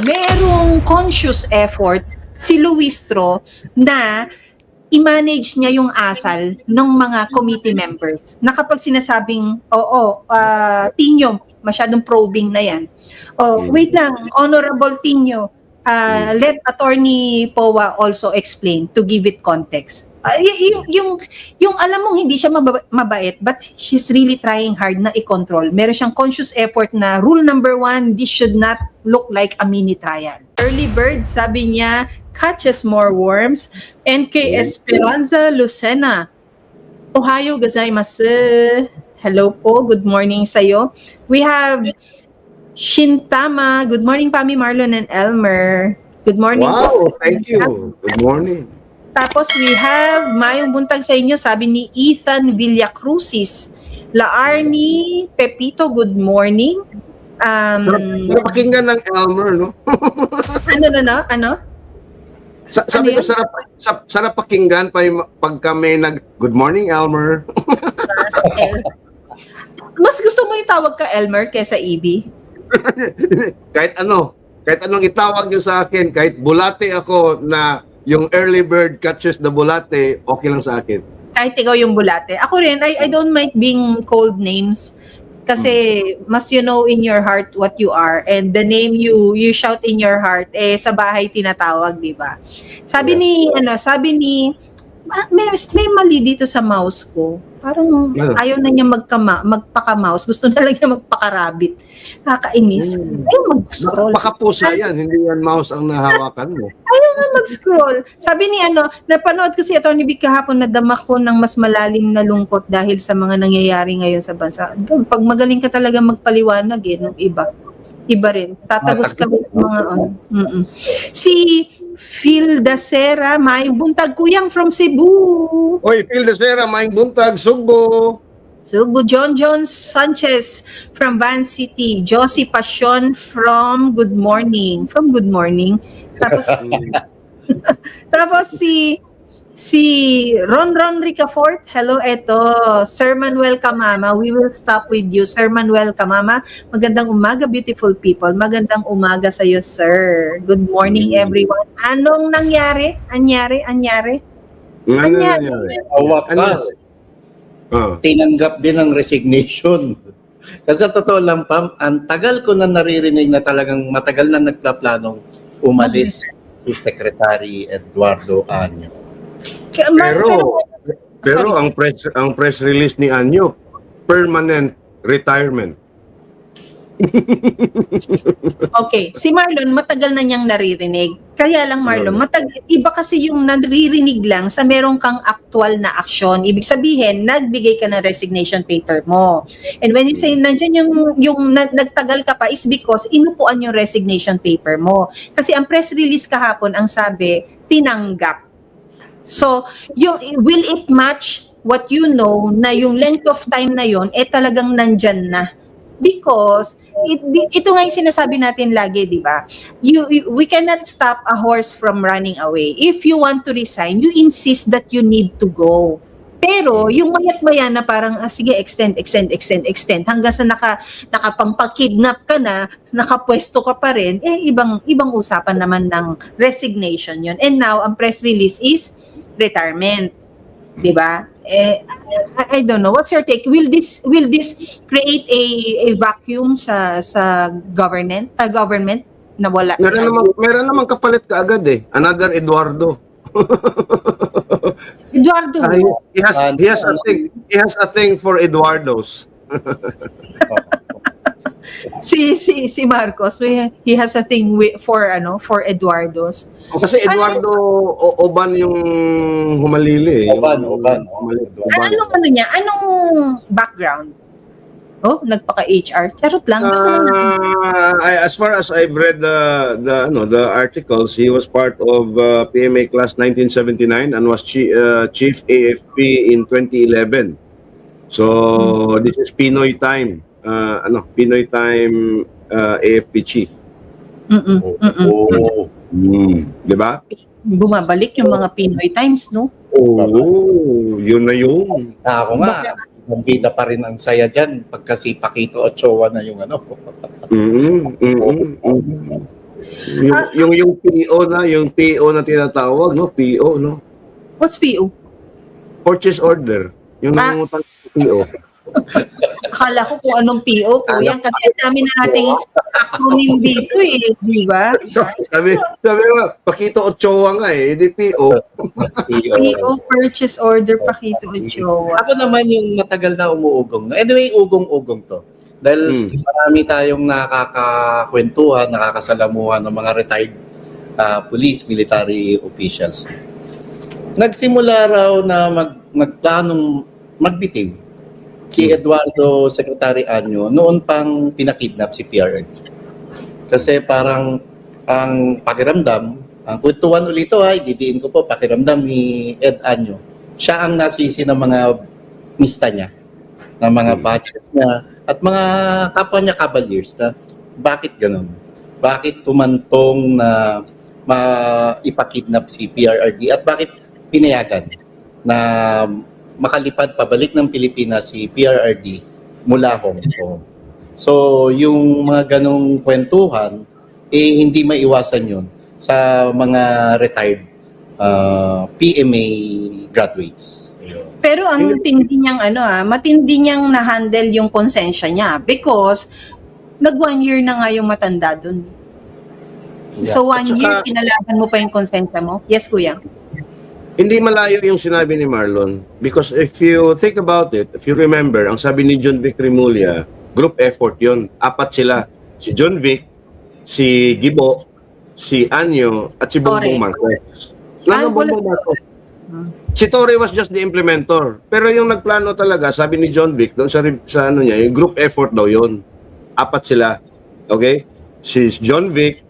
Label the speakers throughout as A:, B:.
A: merong conscious effort si Luistro na i-manage niya yung asal ng mga committee members. Na kapag sinasabing, Tinyo, masyadong probing na yan. Wait lang, Honorable Tinyo, let Attorney Powa also explain to give it context. Yung alam mong hindi siya mabait, but she's really trying hard na i-control. Meron siyang conscious effort na rule number 1, this should not look like a mini trial. Early bird, sabi niya, catches more worms. NK Esperanza Lucena, Ohayo gozaimasu. Hello po, good morning sa'yo. We have Shintama, good morning Pami, Marlon and Elmer. Good morning.
B: Wow, thank you. Good morning.
A: Tapos we have Mayong buntag sa inyo, sabi ni Ethan Villacruzis. Laarni Pepito, good morning.
B: Sarap pakinggan ng Elmer, no?
A: Ano?
B: Sabi ko, sarap pakinggan pag kami good morning, Elmer.
A: Mas gusto mo itawag ka Elmer kesa EB?
B: kahit anong itawag nyo sa akin, kahit bulate ako na yung early bird catches the bulate, okay lang sa akin.
A: Kahit ikaw yung bulate. Ako rin, I don't mind being called names kasi mas you know in your heart what you are, and the name you shout in your heart sa bahay tinatawag, di ba? Sabi ni may mali dito sa mouse ko. Parang ayaw na niya magpaka-mouse. Gusto na lang niya magpaka-rabbit. Nakakainis. Ayaw mag-scroll.
B: Paka-pusa yan, hindi yan mouse ang nahawakan mo.
A: Ayaw nga mag-scroll. Sabi ni napanood ko si Atty. Vic kahapon, nadama ko ng mas malalim na lungkot dahil sa mga nangyayari ngayon sa bansa. Pag magaling ka talaga magpaliwanag nung iba. Iba rin. Tatagos kami ng mga Si Phil Dacera, may buntag kuyang from Cebu.
B: Oy, Phil Dacera, may buntag, Subo.
A: John Sanchez from Van City. Josie Passion from Good Morning. Tapos si Ron Ricafort, hello, eto, Sir Manuel Kamama, we will stop with you. Sir Manuel Kamama, magandang umaga, beautiful people. Magandang umaga sa iyo, sir. Good morning, everyone. Anong nangyari? Anyari?
C: Wakas, tinanggap din ang resignation. Kasi sa totoo lang, Pam, ang tagal ko na naririnig na talagang matagal na nagpaplanong umalis si Secretary Eduardo Anyo.
B: Pero ang press release ni Anyo, permanent retirement.
A: Okay, si Marlon matagal na niyang naririnig. Kaya lang Marlon, iba kasi yung naririnig lang sa merong kang actual na aksyon. Ibig sabihin, nagbigay ka ng resignation paper mo. And when you say nandiyan yung nagtagal ka pa is because inupuan yung resignation paper mo. Kasi ang press release kahapon ang sabi, tinanggap. So, will it match what you know na yung length of time na yon talagang nandyan na? Because ito nga yung sinasabi natin lagi, di ba? We cannot stop a horse from running away. If you want to resign, you insist that you need to go. Pero yung mayat-maya na parang sige, extend hanggang sa nakapangpakidnap ka na, nakapwesto ka pa rin, ibang usapan naman ng resignation yon. And now ang press release is retirement, 'di ba? I don't know, what's your take? Will this create a vacuum sa government na wala?
B: Meron naman kapalit kaagad another Eduardo.
A: Eduardo.
B: He has a thing for Eduardos.
A: Si Marcos, he has a thing for Eduardos.
B: Kasi Eduardo Oban yung humalili.
C: Oban.
A: Anong background? Nagpaka-HR. Charot lang.
B: As far as I've read the articles, he was part of PMA class 1979 and was chief AFP in 2011. So this is Pinoy time. Pinoy time AFP chief. Di ba?
A: Bumabalik yung mga Pinoy times, no?
B: Yun na yun.
C: Ako nga, bida pa rin ang saya dyan pagka si Paquito Ochoa na yung
B: Yung yung PO na tinatawag, no? PO, no?
A: What's PO?
B: Purchase order. Yung
A: Ah.
B: nangungutang PO.
A: Akala ko kung anong PO po yan kasi ang dami na nating acronym dito eh, di ba?
B: Sabi mo, Pakito Ochoa nga eh, hindi PO.
A: PO, purchase order, Pakito Ochoa.
C: Ako naman yung matagal na umuugong. Anyway, ugong-ugong to. Dahil marami tayong nakakakwentuhan, nakakasalamuhan ng mga retired police, military officials. Nagsimula raw na magplanong magbitiw si Eduardo Secretary Anyo noon pang pinakidnap si PRRD. Kasi parang ang pakiramdam, ang kwentuhan ulit ito ay didiin ko po, pakiramdam ni Ed Anyo, siya ang nasisi ng mga mista niya, ng mga budgets niya, at mga kapwa niya cavaliers na bakit ganun? Bakit tumantong na ipakidnap si PRRD at bakit pinayagan na makalipad pabalik ng Pilipinas si PRRD mula Hong Kong. So, yung mga ganong kwentuhan, hindi maiwasan yun sa mga retired PMA graduates.
A: Pero ang tindi niyang matindi niyang na-handle yung konsensya niya because nag 1 year na nga yung matanda dun. So 1 year, kinalaban mo pa yung konsensya mo? Yes, kuya.
B: Hindi malayo yung sinabi ni Marlon because if you think about it, if you remember, ang sabi ni John Vic Remulla, group effort yon. 4 sila. Si John Vic, si Gibo, si Anyo, at si Bongbong Marcos. Nano Bongbong Marcos? Si Torre was just the implementer. Pero yung nagplano talaga, sabi ni John Vic, doon sa ano niya, yung group effort daw yon. 4 sila. Okay? Si John Vic,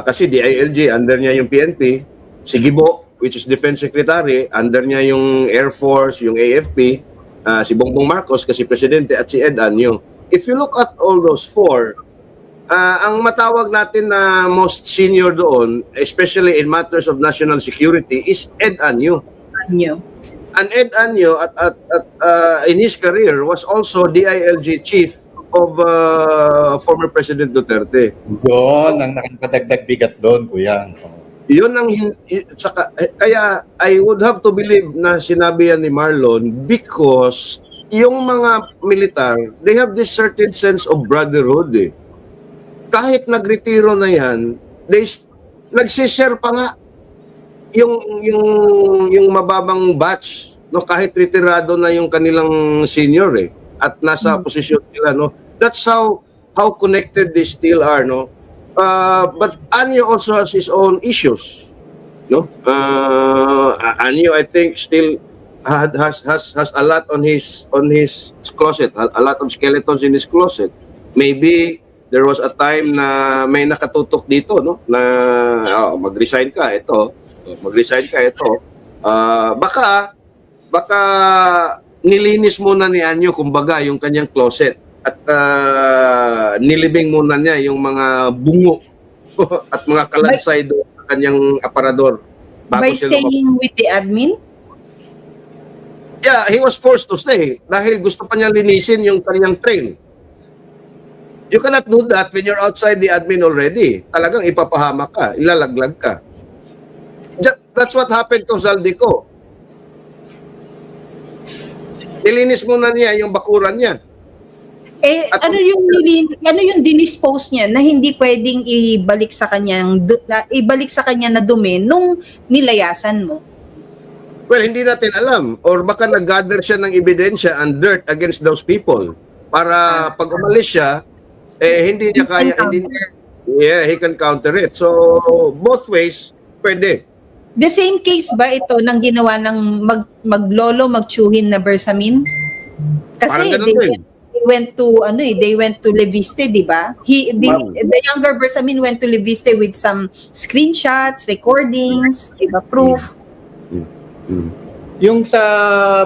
B: kasi DILG, under niya yung PNP. Si Gibo, which is Defense Secretary, under niya yung Air Force, yung AFP, si Bongbong Marcos kasi presidente at si Ed Anyo. If you look at all those 4, ang matawag natin na most senior doon, especially in matters of national security, is Ed Anyo. And Ed Anyo in his career was also DILG chief of former President Duterte.
C: Yun ang nakakadagdag bigat doon, kuya.
B: Yun ang kaya I would have to believe na sinabi yan ni Marlon because yung mga militar, they have this certain sense of brotherhood eh. Kahit nagretiro na yan, nagsishare pa nga yung mababang batch, no, kahit retirado na yung kanilang senior eh at nasa posisyon sila, no. That's how connected they still are, no. But Anyo also has his own issues, no. Anyo, I think, still has a lot on his closet, a lot of skeletons in his closet. Maybe there was a time na may nakatutok dito, no, na mag-resign ka ito. Baka nilinis muna ni Anyo kumbaga yung kanyang closet. At nilibing muna niya yung mga bungo at mga kalansay doon sa kanyang aparador.
A: By staying with the admin?
B: Yeah, he was forced to stay dahil gusto pa niya linisin yung kanyang trail. You cannot do that when you're outside the admin already. Talagang ipapahamak ka, ilalaglag ka. That's what happened to Zaldico. Nilinis muna niya yung bakuran niya.
A: Ano yung dinispose niya na hindi pwedeng ibalik sa kanya na dumi nung nilayasan mo?
B: Well, hindi natin alam or baka nag-gather siya ng ebidensya and dirt against those people para pag umalis siya hindi niya kaya he can counter it. So both ways pwede.
A: The same case ba ito ng ginawa ng magtsuhin na Bersamin? Kasi they went to Leviste, di ba? The younger Bersamin went to Leviste with some screenshots, recordings, di ba, proof.
C: Yung sa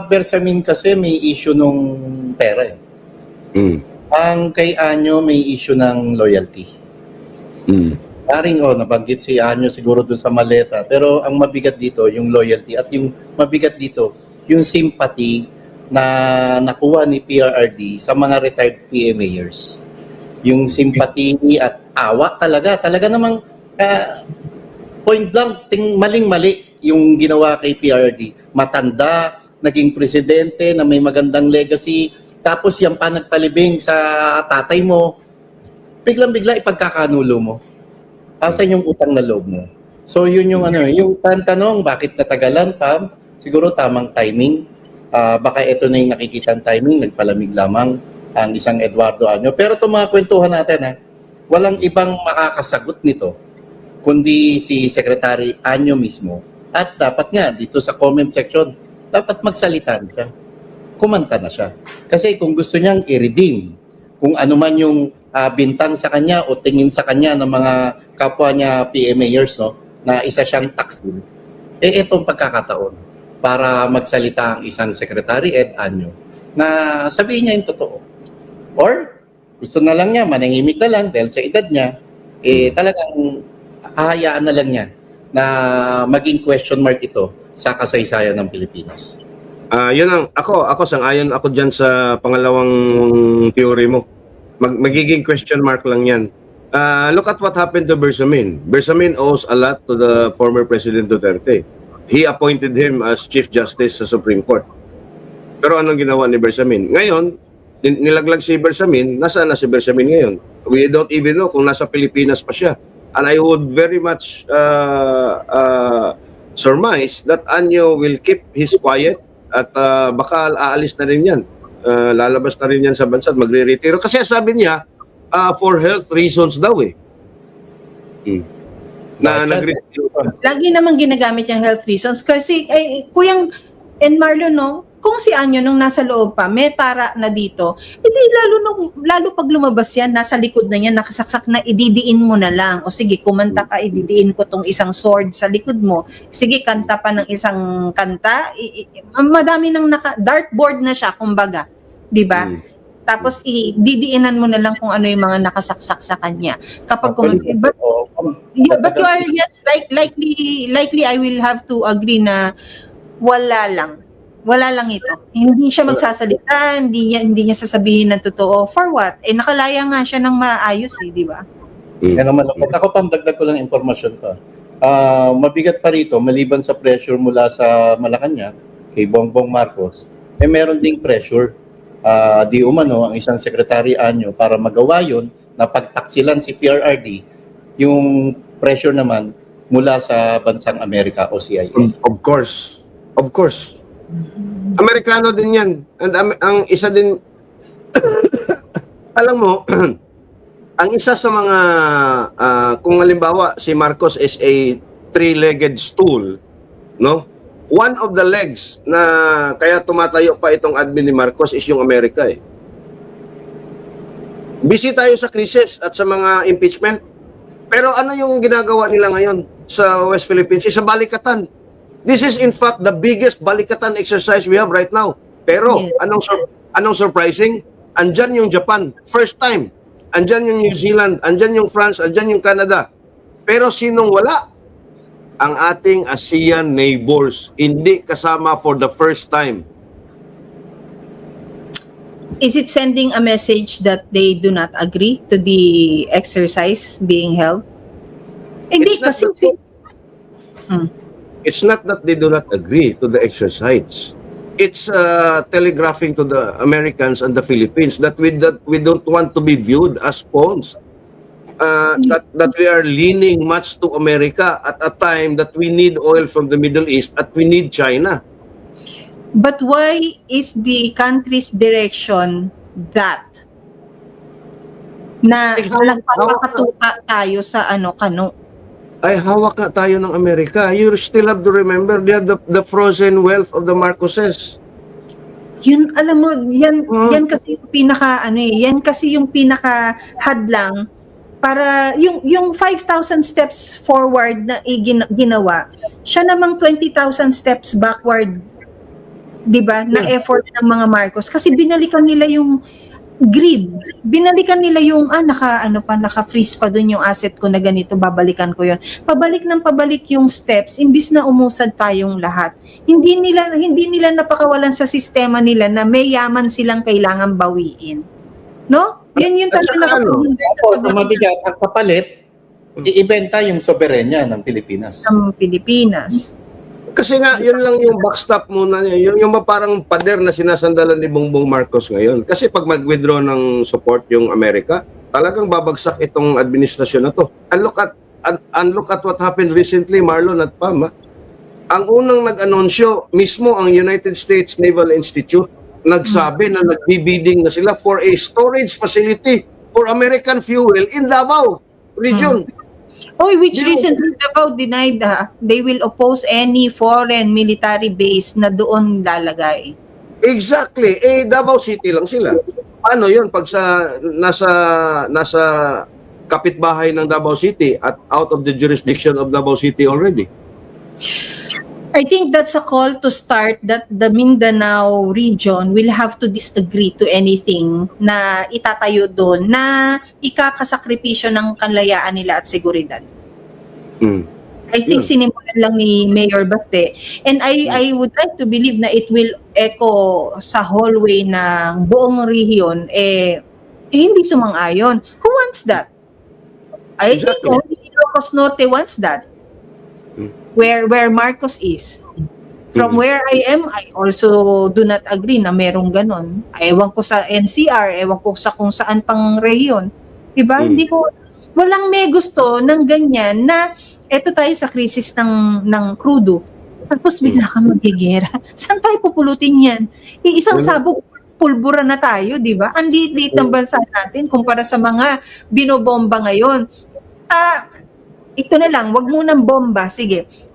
C: Bersamin kasi may issue nung pera eh. Ang kay Anyo may issue ng loyalty. Paring nabanggit si Anyo siguro dun sa maleta, pero ang mabigat dito yung loyalty at yung mabigat dito yung sympathy na nakuha ni PRRD sa mga retired PMAers. Yung sympathy at awa talaga. Talaga namang point blank, maling-mali yung ginawa kay PRD. Matanda, naging presidente na may magandang legacy, tapos yan pa nagpalibing sa tatay mo, biglang-bigla ipagkakanulo mo. Asan yung utang na loob mo? So yun yung yung tanong, bakit natagalan pa? Siguro tamang timing. Baka ito na yung nakikitang timing, nagpalamig lamang ang isang Eduardo Año. Pero itong mga kwentuhan natin, walang ibang makakasagot nito kundi si Secretary Año mismo. At dapat nga, dito sa comment section, dapat magsalita siya. Kumanta na siya. Kasi kung gusto niyang i-redeem, kung ano man yung bintang sa kanya o tingin sa kanya ng mga kapwa niya PMAers, no, na isa siyang taksil, itong pagkakataon para magsalita ang isang Secretary Ed Año na sabihin niya yung totoo. Or, gusto na lang niya, manahimik na lang dahil sa edad niya, talagang hahayaan na lang niya na maging question mark ito sa kasaysayan ng Pilipinas.
B: Yun ang ako sang-ayon ako diyan sa pangalawang theory mo. Magiging question mark lang 'yan. Look at what happened to Bersamin. Bersamin owes a lot to the former President Duterte. He appointed him as Chief Justice sa Supreme Court. Pero anong ginawa ni Bersamin? Ngayon, nilaglag si Bersamin. Nasaan na si Bersamin ngayon? We don't even know kung nasa Pilipinas pa siya. And I would very much surmise that Año will keep his quiet at baka aalis na rin yan. Lalabas na rin yan sa bansa at magre-retiro. Kasi sabi niya, for health reasons daw eh. Nag-retiro.
A: Lagi naman ginagamit yung health reasons kasi Kuyang Marlon, no, kung si Año nung nasa loob pa, may tara na dito, hindi lalo pag lumabas yan, nasa likod na yan, nakasaksak na, ididiin mo na lang. O sige, kumanta ka, ididiin ko tong isang sword sa likod mo. Sige, kanta pa ng isang kanta. Madami nang dartboard na siya, kumbaga. Di ba? Tapos didiinan mo na lang kung ano yung mga nakasaksak sa kanya. Kapag but you are, yes, likely I will have to agree na wala lang ito. Hindi siya magsasalita, hindi niya sasabihin ng totoo. For what? Nakalaya nga siya ng maayos di ba?
C: Yan ang malungkot. Ako pang dagdag ko lang impormasyon ko. Mabigat pa rito, maliban sa pressure mula sa Malacanang, kay Bongbong Marcos, meron ding pressure. Di umano ang isang Secretary Año para magawa yun, na pagtaksilan si PRRD, yung pressure naman mula sa bansang Amerika o CIA.
B: Of course. Amerikano din yan. And ang isa din, alam mo, ang isa sa mga, kung halimbawa si Marcos is a three-legged stool, no? One of the legs na kaya tumatayo pa itong admin ni Marcos is yung Amerika eh. Busy tayo sa krisis at sa mga impeachment. Pero ano yung ginagawa nila ngayon sa West Philippines? Sa balikatan. This is in fact the biggest balikatan exercise we have right now. Pero anong surprising? Andyan yung Japan, first time. Andyan yung New Zealand, andyan yung France, andyan yung Canada. Pero sinong wala? Ang ating ASEAN neighbors, hindi kasama for the first time.
A: Is it sending a message that they do not agree to the exercise being held? Hindi kasi
B: It's not that they do not agree to the exercise. It's telegraphing to the Americans and the Philippines that we don't want to be viewed as pawns. That we are leaning much to America at a time that we need oil from the Middle East at we need China.
A: But why is the country's direction that? Na nagpapakatuka tayo sa kano?
B: Ay, hawak na tayo ng Amerika. You still have to remember, they have the frozen wealth of the Marcoses.
A: Yun, alam mo, yan kasi yung yan kasi yung pinaka hadlang para yung 5,000 steps forward na ginawa, siya namang 20,000 steps backward, 'di ba? Na effort ng mga Marcos kasi binalikan nila yung greed. Binalikan nila yung naka-freeze pa doon yung asset ko na ganito, babalikan ko yun. Pabalik yung steps imbis na umusad tayong lahat. Hindi nila napakawalan sa sistema nila na may yaman silang kailangan bawiin. No? Yun yung talaga
B: At saka
A: nakapunan
C: Tapos, ang mabigat, ang kapalit, iibenta yung soberenya ng Pilipinas.
A: ng Pilipinas.
B: Kasi nga, yun lang yung backstop muna niya. Yung parang pader na sinasandalan ni Bongbong Marcos ngayon. Kasi pag mag-withdraw ng support yung Amerika, talagang babagsak itong administrasyon na to. And look at what happened recently, Marlon at Pam. Ang unang nag-anunsyo, mismo ang United States Naval Institute, nagsabi na nagbibidding na sila for a storage facility for American fuel in Davao region.
A: Which recently Davao denied they will oppose any foreign military base na doon lalagay.
B: Exactly. Davao City lang sila. Paano yun pag nasa kapitbahay ng Davao City at out of the jurisdiction of Davao City already?
A: I think that's a call to start that the Mindanao region will have to disagree to anything na itatayo doon na ikakasakripisyo ng kalayaan nila at seguridad. I think sinimulan lang ni Mayor Baste. And I would like to believe na it will echo sa hallway ng buong rehiyon, hindi sumang-ayon. Who wants that? I think
B: Exactly.
A: only Ilocos Norte wants that. Where Marcos is. From where I am, I also do not agree na merong ganon. Ewan ko sa NCR, ewan ko sa kung saan pang rehiyon. Diba? Hindi ko, walang may gusto ng ganyan na eto tayo sa krisis ng crudo. Tapos bigla ka magigera. Saan tayo pupulutin yan? Isang sabog, pulbura na tayo, di ba? Ang liit-liit ng bansa natin kumpara sa mga binobomba ngayon. Ito na lang, wag munang bomba. Sige.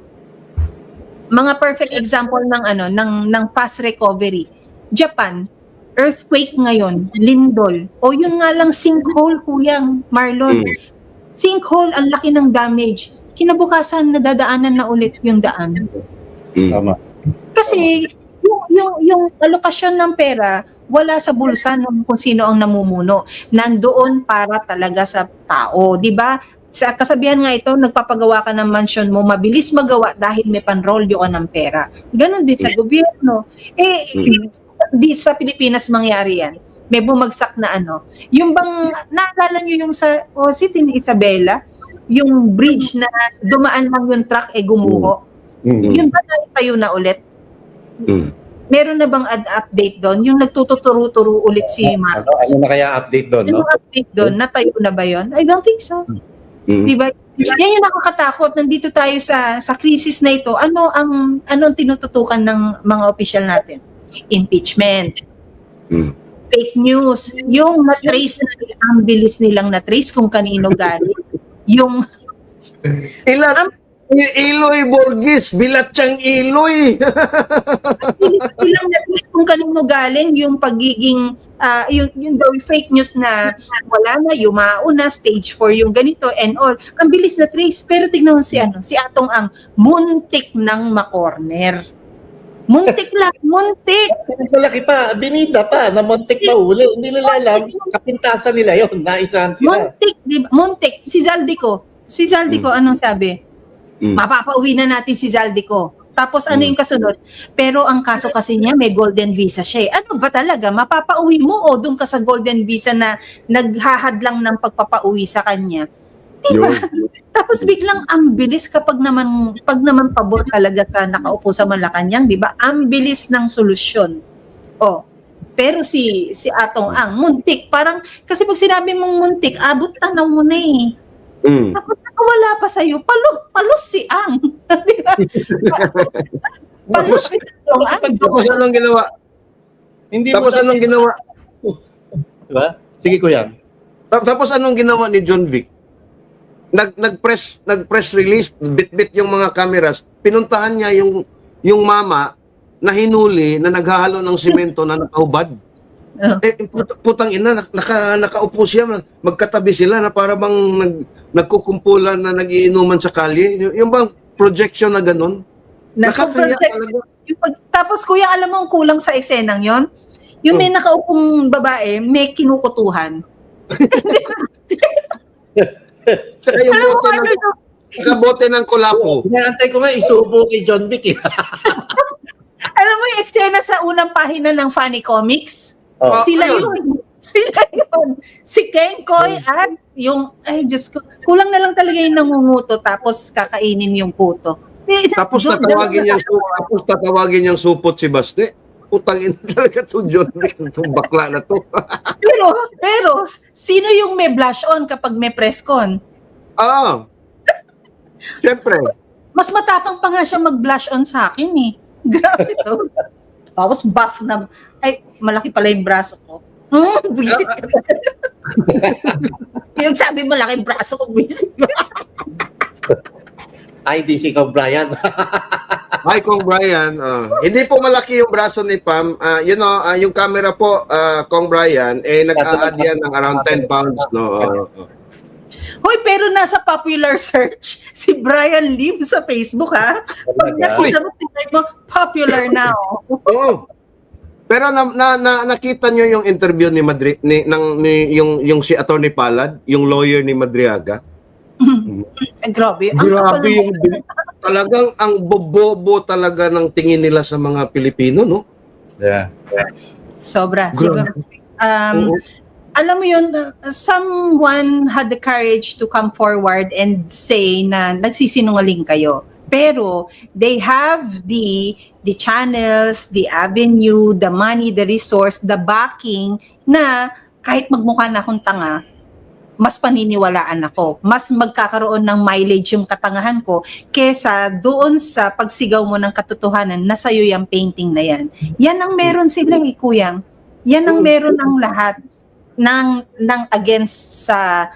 A: Mga perfect example ng fast recovery. Japan, earthquake ngayon, lindol. O yun nga lang sinkhole, Kuyang Marlon. Sinkhole, ang laki ng damage. Kinabukasan nadadaanan na ulit yung daan.
C: Tama.
A: Kasi yung alokasyon ng pera wala sa bulsa ng kung sino ang namumuno. Nandoon para talaga sa tao, 'di ba? Sa kasabihan nga ito, nagpapagawa ka ng mansyon mo, mabilis magawa dahil may panrolyo ka ng pera. Ganon din sa gobyerno. Di sa Pilipinas mangyari yan. May bumagsak na Yung bang, naalala nyo yung sa City ni Isabela, yung bridge na dumaan lang yung truck, gumuho. Yun ba tayo na ulit? Meron na bang update doon? Yung nagtuturo-turo ulit si Marcos.
C: Ano na kaya update doon, no?
A: Yung update doon, natayo na ba yun? I don't think so. Diba? Yan yung nakakatakot. Nandito tayo sa krisis na ito. Anong tinututukan ng mga opisyal natin? Impeachment. Fake news. Yung na-trace na ang bilis nilang na-trace kung kanino galing. Yung
B: Iloy Borges, Bilatsang Iloy.
A: bilang na-trace kung kanino galing yung pagiging yung daw fake news na wala na, yumao na, stage 4 yung ganito and all. Ang bilis na trace. Pero tignan mo si Atong Ang, muntik ng makorner. Muntik lang, muntik.
C: Malaki pa, binida pa, na muntik pa uli. Hindi nila alam, kapintasan nila yon, naisahan sila.
A: Muntik, di ba? Muntik. Si Zaldico, anong sabi? Mapapauwi na natin si Zaldico. Tapos ano yung kasunod? Pero ang kaso kasi niya, may golden visa siya. Ano ba talaga? Mapapauwi mo o doon ka sa golden visa na naghahadlang ng pagpapauwi sa kanya? Diba? Tapos biglang ang bilis pag naman pabor talaga sa nakaupo sa Malacanang, diba? Ang bilis ng solusyon. Pero si Atong Ang, muntik. Parang, kasi pag sinabi mong muntik, abot tanaw mo na eh. Tapos wala pa sa'yo, palos si Ang. Diba? Palos si Ang.
B: Tapos anong ginawa? Anong ginawa?
C: Diba? Sige, Kuya.
B: Tapos anong ginawa ni John Vic? Nag-press release, bit-bit yung mga cameras, pinuntahan niya yung mama na hinuli na naghahalo ng simento na nakahubad. Putang ina, nakaupo siya, magkatabi sila na para bang nagkukumpulan na nagiinuman sa kalye. Yung bang projection na ganun? Nakasaya talaga.
A: Tapos kuya, alam mo ang kulang sa eksenang yon? Yung may nakaupong babae, may kinukutuhan.
B: Saka yung bote ng kulapo.
C: Inaantay ko nga, isubo kay John Vic.
A: Alam mo yung eksena sa unang pahina ng Funny Comics?
C: Oh.
A: Sila
B: Ayun.
A: yun. Sila yun. Si Kengkoy at yung, ay Diyos ko, kulang na lang talaga yung nangunguto tapos kakainin yung puto.
B: Tapos
A: Doon-
B: tatawagin niyang supot si Baste. Utang ina talaga to, John Rick. Itong bakla na to.
A: pero, sino yung may blush on kapag may press con?
B: Siyempre.
A: Mas matapang pa nga siya mag-blush on sa akin eh. Grabe to. Tapos buff na, ay, malaki pala yung braso ko. Buisit ka kasi. Yung sabi mo, laki yung braso ko, buisit ka.
C: Ay, di si Kong Brian.
B: Hi, Kong Brian. Hindi po malaki yung braso ni Pam. Yung camera po, Kong Brian, nag-a-add yan ng around 10 pounds. No?
A: Hoy, pero nasa popular search si Brian Lim sa Facebook, ha? Pag nakita mo, tingnan mo, popular now.
B: Oo. Pero nakita nyo yung interview ni yung si Attorney Palad, yung lawyer ni Madriaga.
A: Grabe.
B: Grabe yung talagang ang bobobo talaga ng tingin nila sa mga Pilipino, no?
C: Yeah.
A: Sobra.
B: Grabe.
A: Alam mo yun, someone had the courage to come forward and say na nagsisinungaling kayo. Pero they have the channels, the avenue, the money, the resource, the backing na kahit magmukha na akong tanga, mas paniniwalaan ako. Mas magkakaroon ng mileage yung katangahan ko kesa doon sa pagsigaw mo ng katotohanan na sa'yo yung painting na yan. Yan ang meron sila kuyang. Yan ang meron ng lahat ng against sa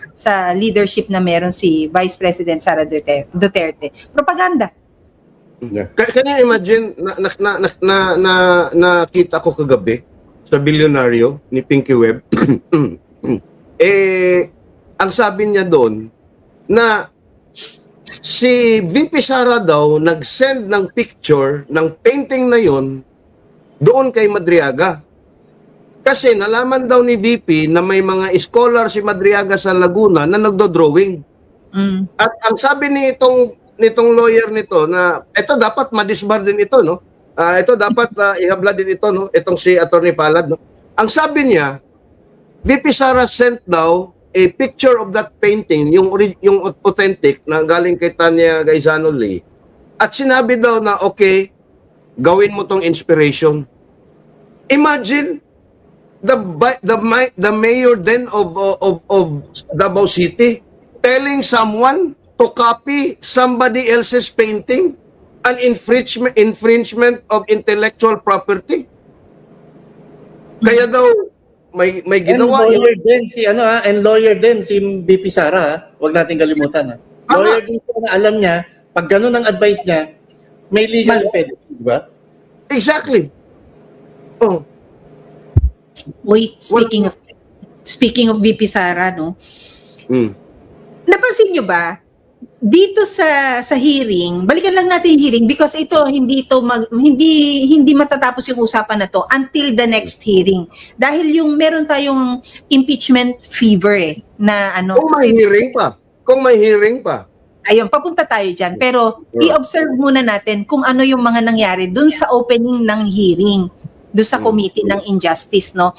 A: leadership na meron si Vice President Sara Duterte. Propaganda.
B: Yeah. Can you imagine nakita ko kagabi sa bilyonaryo ni Pinky Webb? Ang sabi niya doon na si VP Sara daw nag-send ng picture ng painting na yon doon kay Madriaga. Kasi nalaman daw ni VP na may mga scholar si Madriaga sa Laguna na nagdo-drawing. At ang sabi nitong lawyer nito na ito dapat madisbar din ito, no? Ito dapat ihabla din ito, no? Itong si Attorney Palad, no? Ang sabi niya, VP Sara sent daw a picture of that painting, yung authentic na galing kay Tanya Gaisano Lee. At sinabi daw na okay, gawin mo tong inspiration. Imagine the mayor then of Davao City telling someone to copy somebody else's painting, an infringement of intellectual property. Kaya daw may ginawa
C: and lawyer din si VP Sara, wag nating kalimutan. Lawyer din siya na alam niya, pag ganun ang advice niya, may legal impediment, di ba?
B: Exactly. Oh.
A: Wait, speaking of VP Sara, no? Napansin nyo ba, dito sa hearing, balikan lang natin yung hearing because ito hindi matatapos yung usapan na to until the next hearing. Dahil meron tayong impeachment fever na ano.
B: Kung may hearing pa.
A: Ayun, papunta tayo dyan. Pero i-observe muna natin kung ano yung mga nangyari dun sa opening ng hearing, dun sa committee ng injustice, no?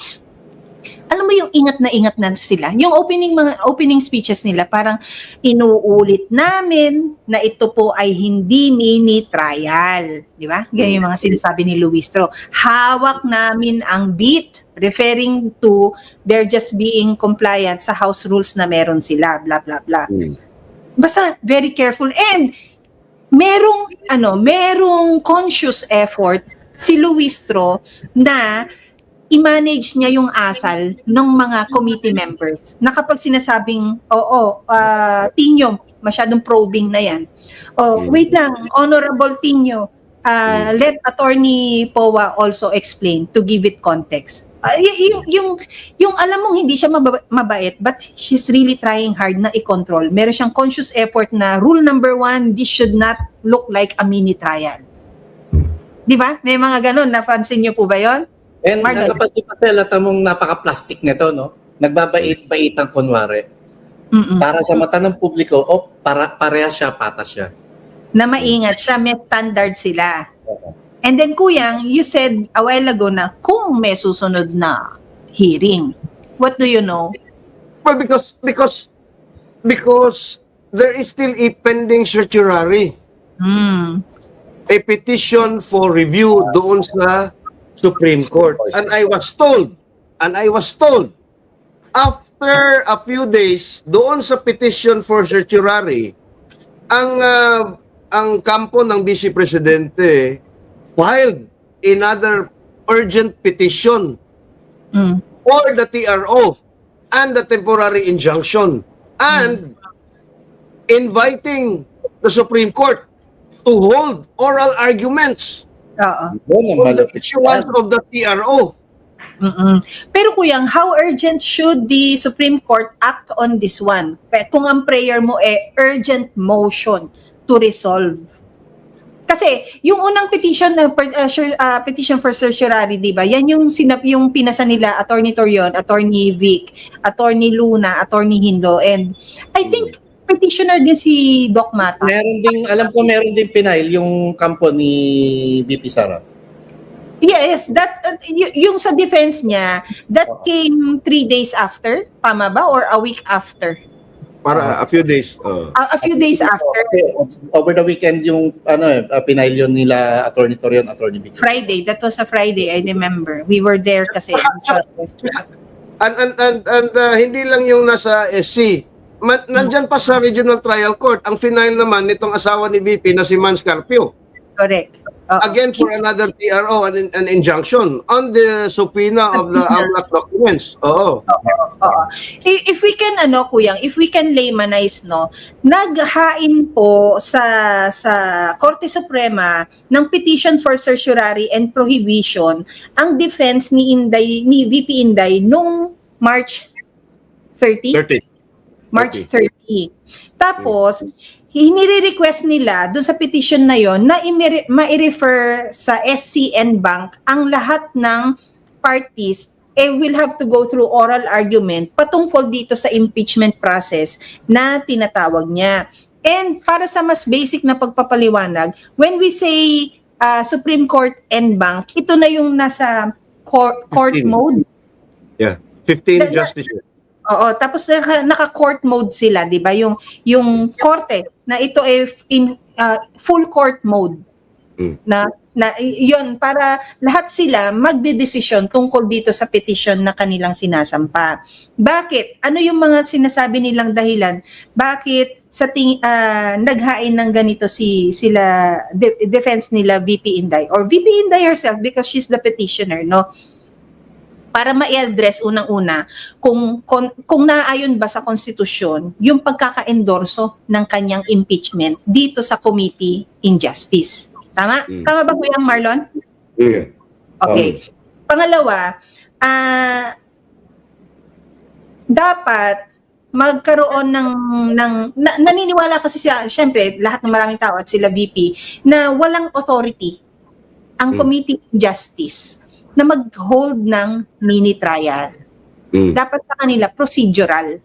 A: Alam mo yung ingat na sila. Yung opening speeches nila, parang inuulit namin na ito po ay hindi mini trial. Di ba? Ganyan yung mga sinasabi ni Luistro. Hawak namin ang beat, referring to they're just being compliant sa house rules na meron sila, blah, blah, blah. Basta very careful. And merong conscious effort si Luistro na i-manage niya yung asal ng mga committee members na kapag sinasabing, Tinyo, masyadong probing na yan. Wait lang, Honorable Tinyo, let Attorney Powa also explain to give it context. Yung alam mong hindi siya mabait, but she's really trying hard na i-control. Meron siyang conscious effort na rule number 1, this should not look like a mini trial. Di ba? May mga ganun. Napansin niyo po ba yon?
C: And nakapansin pa sila tamong napaka-plastic nito, no? Nagbabait-bait ang kunwari. Para sa mata ng publiko, pareha siya, patas siya.
A: Na maingat siya, may standard sila. And then, Kuyang, you said a while ago na kung may susunod na hearing, What do you know?
B: Well, because there is still a pending certiorari,
A: Hmm.
B: a petition for review doon sa Supreme Court. And I was told, after a few days, doon sa petition for certiorari, ang kampo ng Vice Presidente filed another urgent petition
A: Hmm.
B: for the TRO and the temporary injunction and inviting the Supreme Court to hold oral arguments
A: Oo.
C: Yun ang
B: on the
C: malapit
B: issuance
C: yan.
B: of the TRO.
A: Mm-mm. Pero kuyang, how urgent should the Supreme Court act on this one? Kung ang prayer mo urgent motion to resolve. Kasi yung unang petition na petition for certiorari, 'di ba? Yan yung pinasa nila Attorney Torion, Attorney Vic, Attorney Luna, Attorney Hindo, and I think petitioner din si Doc Mata.
C: Alam ko meron din pinail yung kampo ni VP Sara.
A: Yes, yung sa defense niya, that came 3 days after, tama ba? Or a week after?
B: Para a few days.
A: A few days after.
C: Over the weekend yung pinail yun nila Attorney Torion, Attorney Vic.
A: Friday, that was a Friday, I remember. We were there kasi.
B: And hindi lang yung nasa SC. Nandyan pa sa Regional Trial Court. Ang final naman nitong asawa ni VP na si Man Scarpio.
A: Correct. Oo.
B: Again for another TRO and an injunction on the subpoena of the AMLAC documents. Oo.
A: Oo. If we can kuyang, if we can laymanize, no, naghain po sa Korte Suprema ng petition for certiorari and prohibition ang defense ni VP Inday nung March 30.
B: 30.
A: March 30. Tapos, hinire-request nila doon sa petition na yon na ma-refer sa SCN Bank ang lahat ng parties will have to go through oral argument patungkol dito sa impeachment process na tinatawag niya. And para sa mas basic na pagpapaliwanag, when we say Supreme Court and Bank, ito na yung nasa court
B: 15.
A: mode.
B: Yeah. 15 justices.
A: Oo, tapos naka-court mode sila, 'di ba? Yung korte na ito ay in full court mode. Na 'yon para lahat sila magdedesisyon tungkol dito sa petition na kanilang sinasampa. Bakit? Ano yung mga sinasabi nilang dahilan? Bakit sa naghain ng ganito sila defense nila VP Inday or VP Inday herself because she's the petitioner, no? Para ma-address unang-una kung naayon ba sa konstitusyon yung pagkaka-endorso ng kanyang impeachment dito sa Committee in Justice. Tama? Tama ba Kuya Marlon?
B: Yeah.
A: Okay. Pangalawa, dapat magkaroon ng naniniwala kasi syempre lahat ng maraming tao at sila VP na walang authority ang Committee in Justice na mag-hold ng mini trial. Dapat sa kanila procedural.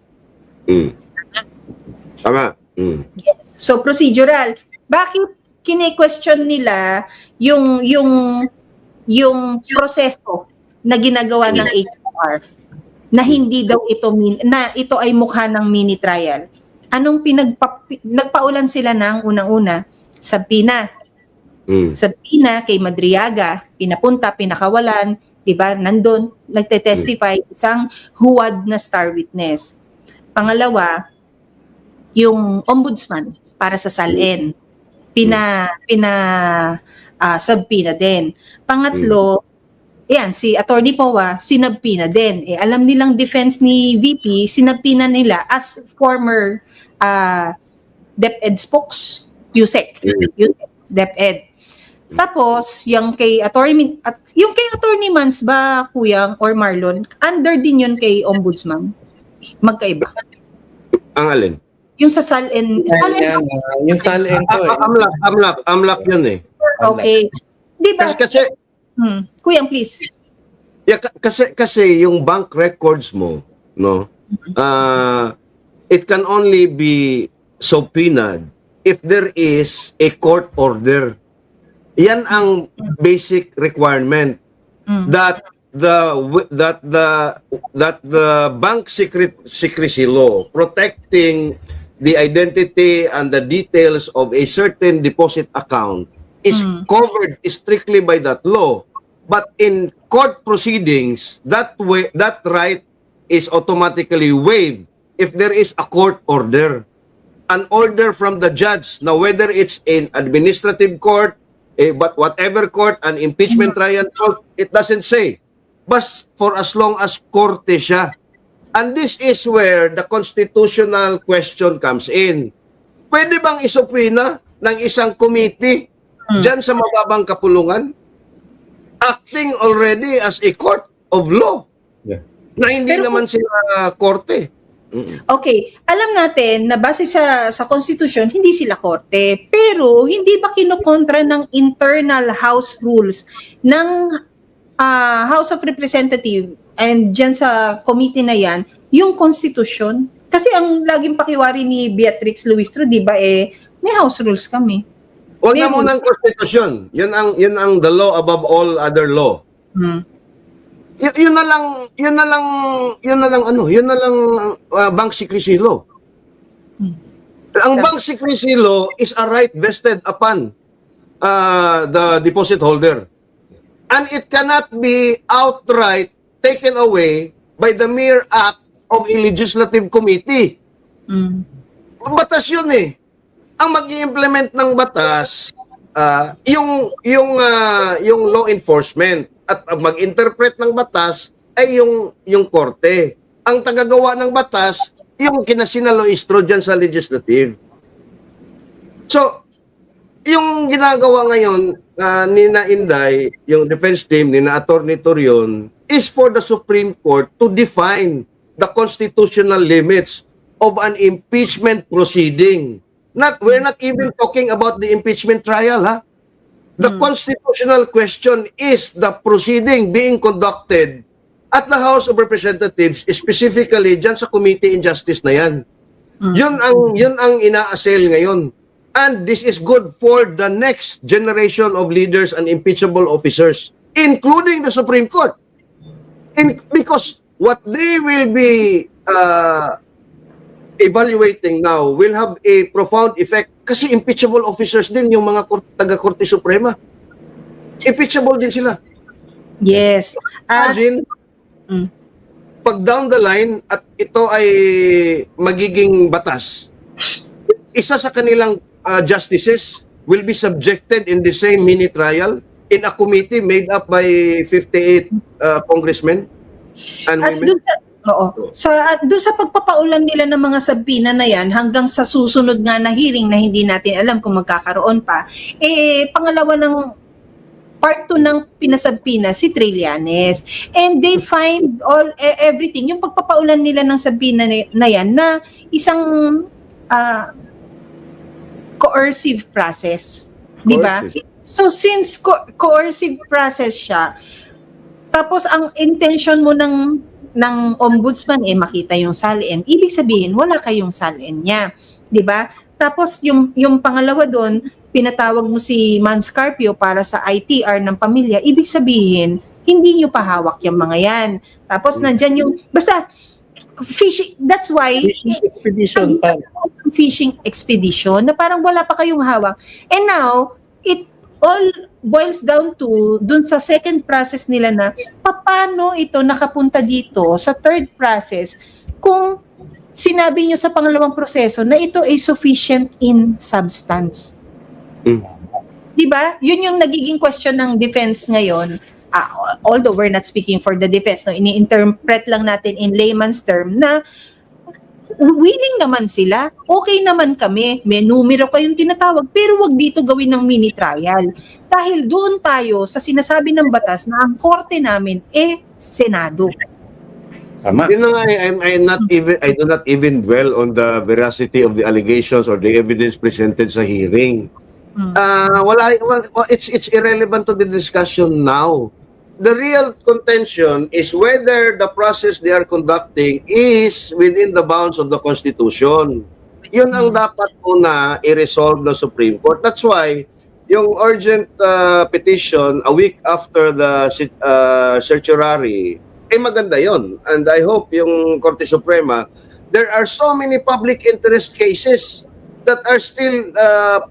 B: Tama.
A: Yes. So procedural. Bakit kine-question nila yung proseso na ginagawa ng HR na hindi daw ito ay mukha ng mini trial? Anong nagpaulan sila ng unang-una? Subpoena. Subpoena kay Madriaga, pinapunta, pinakawalan, 'di ba? Nandun, nagte-testify isang huwad na star witness. Pangalawa, yung ombudsman para sa SALN. Subpoena din. Pangatlo, si Attorney Powa, sinubpoena din. Alam nilang defense ni VP, sinubpoena nila as former DepEd spokes, USEC, DepEd. Tapos, yung kay Attorney Mans ba, Kuyang or Marlon, under din yun kay Ombudsman? Magkaiba.
B: Ang alin?
A: Yung sa SALN.
C: Yung SALN ko
B: AMLAC yun eh.
A: Okay. Di ba?
B: Kasi
A: Kuyang, please.
B: yeah, kasi yung bank records mo, no? It can only be subpoenaed if there is a court order. Yan ang basic requirement that the bank secrecy law protecting the identity and the details of a certain deposit account is covered strictly by that law, but in court proceedings that right is automatically waived if there is a court order, an order from the judge. Now, whether it's in administrative court, but whatever court, an impeachment trial court, it doesn't say. But for as long as korte siya. And this is where the constitutional question comes in. Pwede bang isupwina ng isang committee dyan sa mababang kapulungan? Acting already as a court of law.
C: Yeah.
B: Na hindi naman sila korte.
A: Okay, alam natin na base sa konstitusyon, hindi sila korte. Pero hindi ba kinukontra ng internal house rules ng House of Representatives and dyan sa committee na yan, yung konstitusyon? Kasi ang laging pakiwari ni Beatrix Luistro, di ba may house rules kami.
B: Huwag na muna ang konstitusyon. Yun ang the law above all other law. Yun na lang bank secrecy law. Ang bank secrecy law is a right vested upon the deposit holder. And it cannot be outright taken away by the mere act of a legislative committee. Batas yun eh. Ang mag-i-implement ng batas, yung law enforcement, at mag-interpret ng batas ay yung korte. Ang tagagawa ng batas, yung kinasinaloistro dyan sa legislative. So, yung ginagawa ngayon ni na Inday, yung defense team, ni na Attorney Torion, is for the Supreme Court to define the constitutional limits of an impeachment proceeding. We're not even talking about the impeachment trial, ha? The constitutional question is the proceeding being conducted at the House of Representatives, specifically dyan sa Committee on Justice na yan. Yun ang ina-assel ngayon. And this is good for the next generation of leaders and impeachable officers, including the Supreme Court. Because what they will be evaluating now will have a profound effect kasi impeachable officers din yung mga taga-Korte Suprema. Impeachable din sila.
A: Yes.
B: Imagine, pag down the line at ito ay magiging batas, isa sa kanilang justices will be subjected in the same mini trial in a committee made up by 58 congressmen and
A: At
B: women.
A: doon sa pagpapaulan nila ng mga sabina na yan hanggang sa susunod nga na hearing na hindi natin alam kung magkakaroon pa, pangalawa ng part 2 ng pinasabpina si Trillanes. And they find everything, yung pagpapaulan nila ng sabina na yan na isang coercive process. Di ba? So since coercive process siya, tapos ang intention mo ng ombudsman makita yung salin, ibig sabihin wala kayong salin niya, 'di ba? Tapos yung pangalawa doon, pinatawag mo si Manscarpio para sa ITR ng pamilya, ibig sabihin hindi niyo pa hawak yung mga yan. Tapos nandiyan yung basta fishing, that's why
C: Fishing expedition pa.
A: fishing expedition na parang wala pa kayong hawak. And now it all boils down to dun sa second process nila na paano ito nakapunta dito sa third process kung sinabi nyo sa pangalawang proseso na ito ay sufficient in substance. Diba? Yun yung nagiging question ng defense ngayon. Although we're not speaking for the defense, no, ini-interpret lang natin in layman's term na willing naman sila, okay naman kami, may numero kayong tinatawag, pero wag dito gawin ng mini trial. Dahil doon tayo sa sinasabi ng batas na ang korte namin Senado.
C: Tama.
B: Yun na nga, I do not even dwell on the veracity of the allegations or the evidence presented sa hearing. It's irrelevant to the discussion now. The real contention is whether the process they are conducting is within the bounds of the Constitution. Yun ang dapat muna i-resolve ng Supreme Court. That's why yung urgent petition a week after the certiorari, maganda yon. And I hope yung Korte Suprema, there are so many public interest cases that are still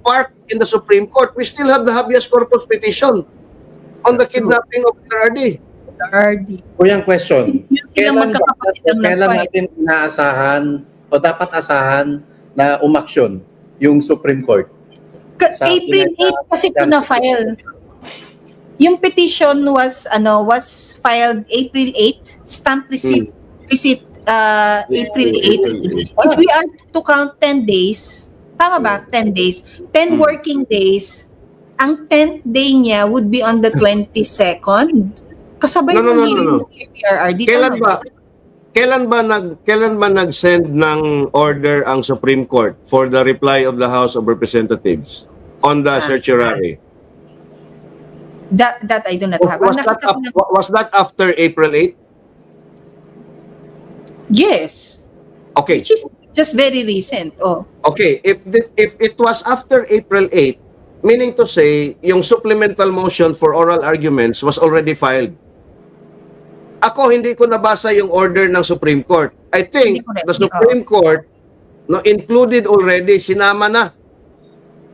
B: parked in the Supreme Court. We still have the habeas corpus petition on the kidnapping of RD.
A: RD.
C: Kuyang question,
A: Yung silang magkakapatid ang
C: kailan
A: nag-file.
C: natin inaasahan o dapat asahan na umaksyon yung Supreme Court? Sa
A: April 8 kasi pina-file. Yung petition was filed April 8, stamp receipt April 8. If we are to count 10 days, tama ba? 10 days. 10 working days. Ang 10th day niya would be on the 22nd. Kasabay
B: No.
A: ng PRRD.
B: Kailan ba nag-send ng order ang Supreme Court for the reply of the House of Representatives on the certiorari?
A: That I do not have.
B: Was that after April 8?
A: Yes.
B: Okay.
A: Which is just very recent. Oh.
B: Okay, if it was after April 8, meaning to say, yung supplemental motion for oral arguments was already filed. Ako, hindi ko nabasa yung order ng Supreme Court. I think the Supreme Court included already, sinama na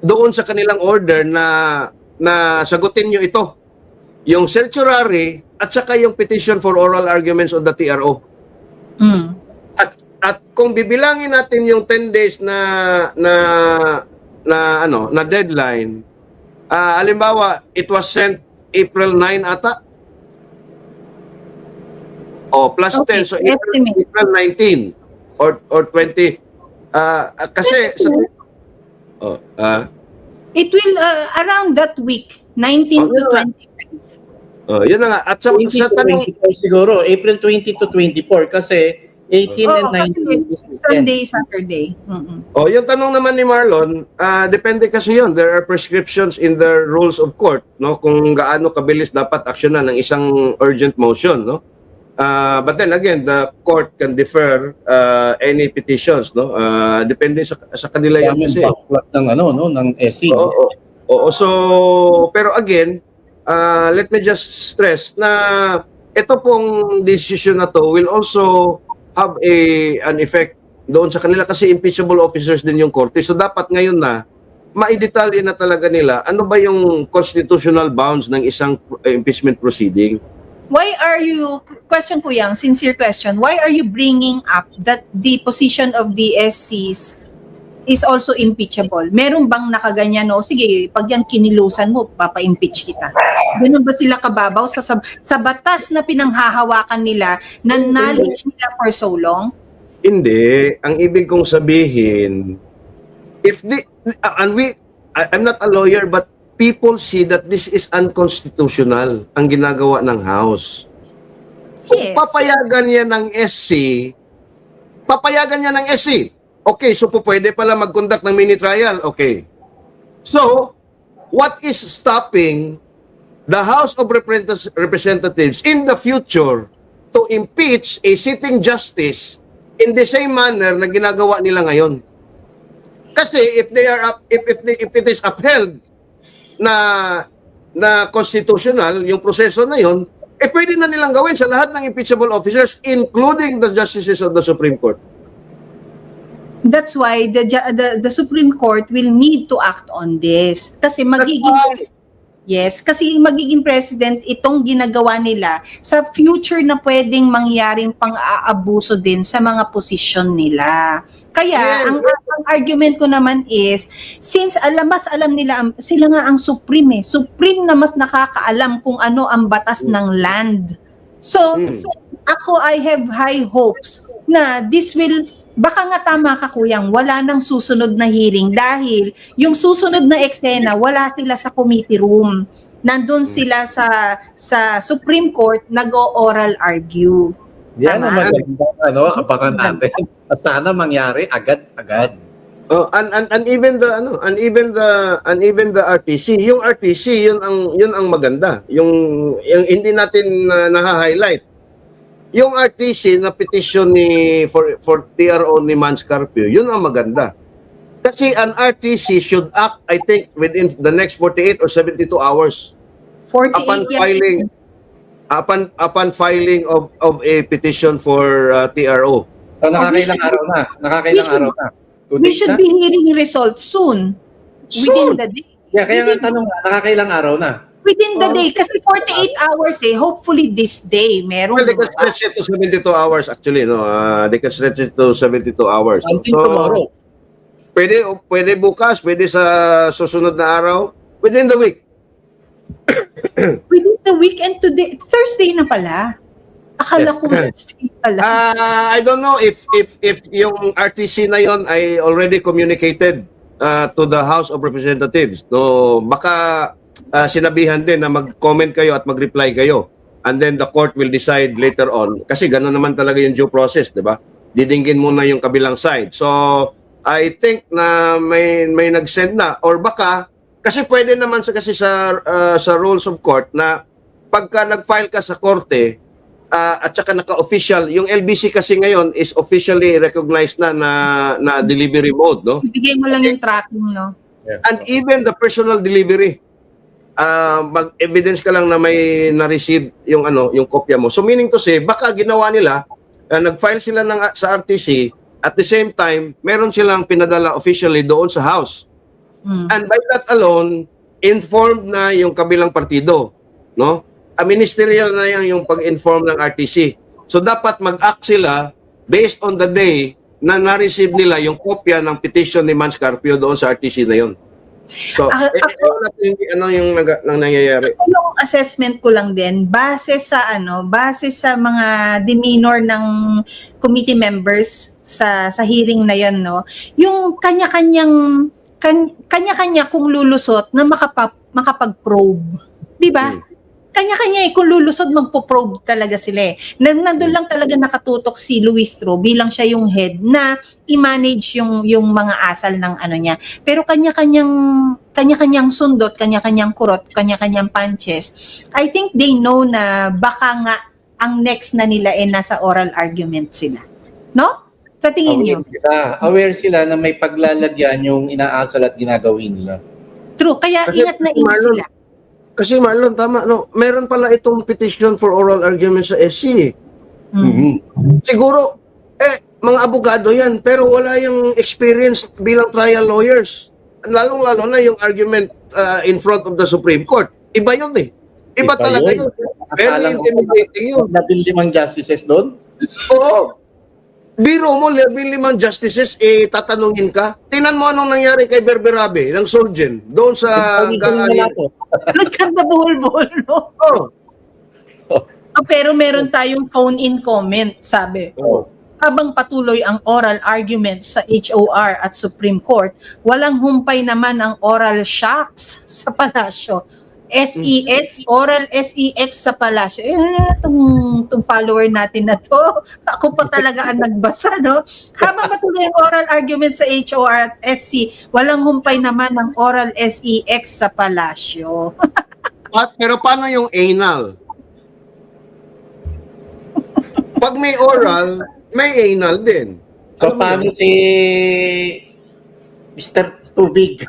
B: doon sa kanilang order na sagutin nyo ito. Yung certiorari at saka yung petition for oral arguments on the TRO.
A: Mm.
B: At kung bibilangin natin yung 10 days na deadline, halimbawa, it was sent April 9 ata. Plus
A: Okay,
B: 10, so April 19 or 20. Kasi
A: It will around that week, 19 to 20.
B: yun na nga. At sa
C: 20 to
B: tanong,
C: 24 siguro, April 20 to 24 kasi 18 and 19 is the 10.
A: Sunday, Saturday. Mm-mm.
B: yung tanong naman ni Marlon, depende kasi yun. There are prescriptions in the rules of court, no? Kung gaano kabilis dapat aksyonan ng isang urgent motion, no? But then again, the court can defer any petitions, no? Depende sa kanila yan kasi.
C: Backlog ng ng SC.
B: Oo. So, pero again, let me just stress na ito pong decision na to will also have an effect doon sa kanila kasi impeachable officers din yung korte. So dapat ngayon na maidetalye na talaga nila ano ba yung constitutional bounds ng isang impeachment proceeding.
A: Why are you, question ko yang, sincere question, why are you bringing up that the position of the SCs is also impeachable? Meron bang nakaganyan, no? Sige, pag yan kinilusan mo, papa-impeach kita. Ganun ba sila kababaw sa batas na pinanghahawakan nila na knowledge nila for so long?
B: Hindi. Ang ibig kong sabihin, I'm not a lawyer, but people see that this is unconstitutional ang ginagawa ng House. Kung
A: Yes.
B: papayagan niya ng SC. Okay, so pwede pala mag-conduct ng mini trial. Okay. So, what is stopping the House of Representatives in the future to impeach a sitting justice in the same manner na ginagawa nila ngayon? Kasi if it is upheld na constitutional yung proseso na yon, pwede na nilang gawin sa lahat ng impeachable officers including the justices of the Supreme Court.
A: That's why the Supreme Court will need to act on this. Kasi magiging president itong ginagawa nila sa future na pwedeng mangyaring pang-aabuso din sa mga posisyon nila. Kaya, ang argument ko naman is, since alam nila, sila nga ang supreme. Supreme na mas nakakaalam kung ano ang batas ng land. So ako, I have high hopes na this will, baka nga tama ka kuyang, wala nang susunod na hearing dahil yung susunod na eksena, wala sila sa committee room. Nandun sila sa Supreme Court, nag-o-oral argue.
C: Yan ang maganda, abangan natin. Sana mangyari agad-agad.
B: And even the RTC, yung RTC yun ang maganda. Yung hindi natin na-highlight. Yung RTC na petition for TRO ni Mans Carpio, yun ang maganda. Kasi an RTC should act, I think, within the next 48 or 72 hours
A: 48
B: upon
A: yan.
B: filing upon filing of a petition for TRO.
C: So nakakailang araw na. Nakakailang araw na. 2
A: We
C: days
A: should
C: na.
A: be hearing results soon. Within the day.
C: Yeah, kaya nga tanong nga, nakakailang araw na.
A: Within the day. Kasi 48 hours hopefully this day. Meron.
B: Well, they can stretch it to 72 hours actually, no? They can stretch it to 72 hours. No?
C: Until tomorrow.
B: Pwede bukas, pwede sa susunod na araw, within the week.
A: Within the weekend today. Thursday na pala. Akala
C: Yes.
A: ko Wednesday pala.
B: I don't know if yung RTC na yon ay already communicated to the House of Representatives. No, baka sinabihan din na mag-comment kayo at mag-reply kayo. And then the court will decide later on. Kasi gano'n naman talaga yung due process, di ba? Didinggin muna yung kabilang side. So, I think na may nag-send na. Or baka, kasi pwede naman kasi sa rules of court na pagka nag-file ka sa korte, at saka naka-official, yung LBC kasi ngayon is officially recognized na delivery mode, no?
A: Ibigay mo lang yung tracking, no?
C: Yeah.
B: And even the personal delivery, mag-evidence ka lang na may na-receive yung kopya mo. So meaning to say, baka ginawa nila, nag-file sila sa RTC, at the same time, meron silang pinadala officially doon sa House. And by that alone, informed na yung kabilang partido, no? Ministerial na yung pag-inform ng RTC. So dapat mag-act sila based on the day na na-receive nila yung kopya ng petition ni Mans Carpio doon sa RTC na yun. So, ano yung nangyayari?
A: Yung assessment ko lang din base sa mga demeanor ng committee members sa hearing na yon, no. Yung kanya-kanya kung lulusot na makapag-probe, 'di ba? Kanya-kanya kung lulusot magpo-probe talaga sila. Nandun lang talaga nakatutok si Luis Tro bilang siya yung head na i-manage yung mga asal ng niya. Pero kanya-kanyang sundot, kanya-kanyang kurot, kanya-kanyang punches. I think they know na baka nga ang next na nila nasa oral argument sila. No? Sa tingin niyo?
C: Aware sila na may paglalagyan yung inaasal at ginagawin nila.
A: True. Kaya
B: Kasi,
A: ingat na ingat
B: Marlon,
A: sila.
B: Kasi Marlon, tama, no? Meron pala itong petition for oral argument sa SC. Siguro, mga abogado yan, pero wala yung experience bilang trial lawyers. Lalong-lalo na yung argument in front of the Supreme Court. Iba yun eh. Iba talaga yun. Very intimidating yun.
C: 15 justices doon?
B: Oo. Biro mo, 15 justices, tatanungin ka. Tingnan mo anong nangyari kay Berberabe, ng Solgen, doon sa...
A: Nagkanda buhol-buhol, no?
B: Oh.
A: Pero meron tayong phone-in comment, sabi.
C: Oh.
A: Habang patuloy ang oral argument sa HOR at Supreme Court, walang humpay naman ang oral shocks sa palasyo. SEX, oral SEX sa palasyo. Itong follower natin na to, ako pa talaga ang nagbasa, no? Habang patuloy ang oral argument sa HOR at SC, walang humpay naman ang oral SEX sa palasyo.
B: Pero paano yung anal? Pag may oral, may anal din.
C: So, paano si Mr. Tubig?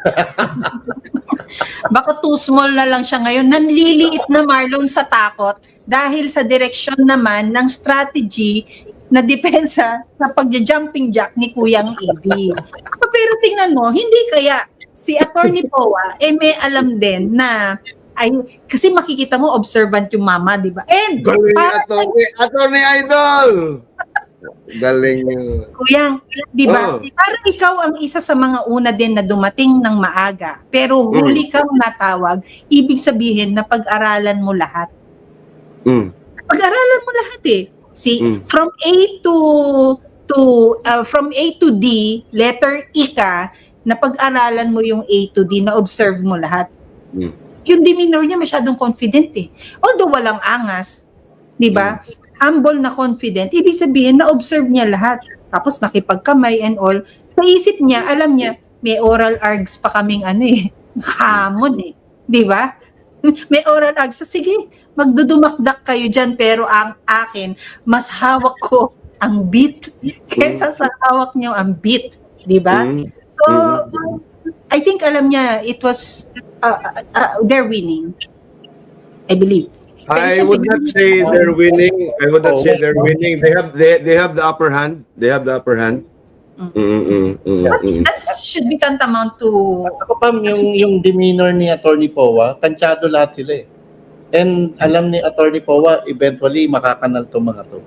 A: Baka too small na lang siya ngayon. Nanliliit na Marlon sa takot dahil sa direksyon naman ng strategy na depensa sa pagja-jumping jack ni Kuyang Ibi. Pero tingnan mo, hindi kaya si Attorney Poa may alam din na kasi makikita mo observant yung mama, di ba? And
B: Galing Attorney Idol! Galing yun.
A: Kuyang, di ba? Parang ikaw ang isa sa mga una din na dumating ng maaga, pero huli kang natawag, ibig sabihin na pag-aralan mo lahat. Pag-aralan mo lahat eh. From A to D, letter E ka, na pag-aralan mo yung A to D, na observe mo lahat. Yung demeanor niya masyadong confident eh. Although walang angas, di ba? Humble na confident, ibig sabihin na-observe niya lahat. Tapos nakipagkamay and all. Sa isip niya, alam niya, may oral args pa kaming hamon eh. Di ba? May oral args. So sige, magdudumakdak kayo dyan, pero ang akin, mas hawak ko ang beat kesa sa hawak niyo ang beat. Di ba? So, I think alam niya, it was, they're winning. I believe. Pero
B: I
A: syempre,
B: would not say they're winning. I would not say they're winning. They have the upper hand. They have the upper hand.
A: That should be tantamount to,
C: Ako pa, yung demeanor ni Attorney Powa, tansyado lahat sila eh. And alam ni Attorney Powa, eventually makakanal to mga to.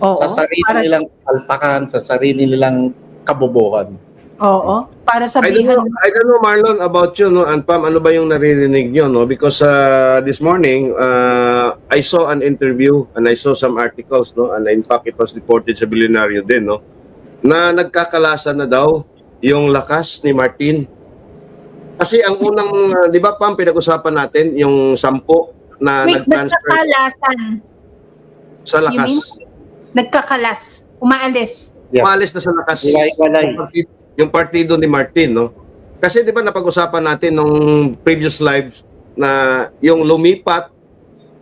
A: oo,
C: Sa sarili
A: para,
C: nilang alpakan, sa sarili nilang kabobohan.
A: oo, para
B: I don't
A: sabihan,
B: know, Marlon, about you, no, and Pam, ano ba yung naririnig nyo, no? Because this morning, I saw an interview and I saw some articles, no, and in fact, it was reported sa Bilyonaryo din, no, na nagkakalasan na daw yung lakas ni Martin. Kasi ang unang, di ba, Pam, pinag-usapan natin yung 10 na
A: wait,
B: nag-transfer
A: nagkakalasan,
B: sa
A: you mean?
B: lakas.
A: Nagkakalas, umaalis.
C: Yeah.
B: Umalis na sa lakas.
C: Walay-walay.
B: Yung partido ni Martin, no? Kasi 'di ba napag-usapan natin nung previous lives na yung lumipat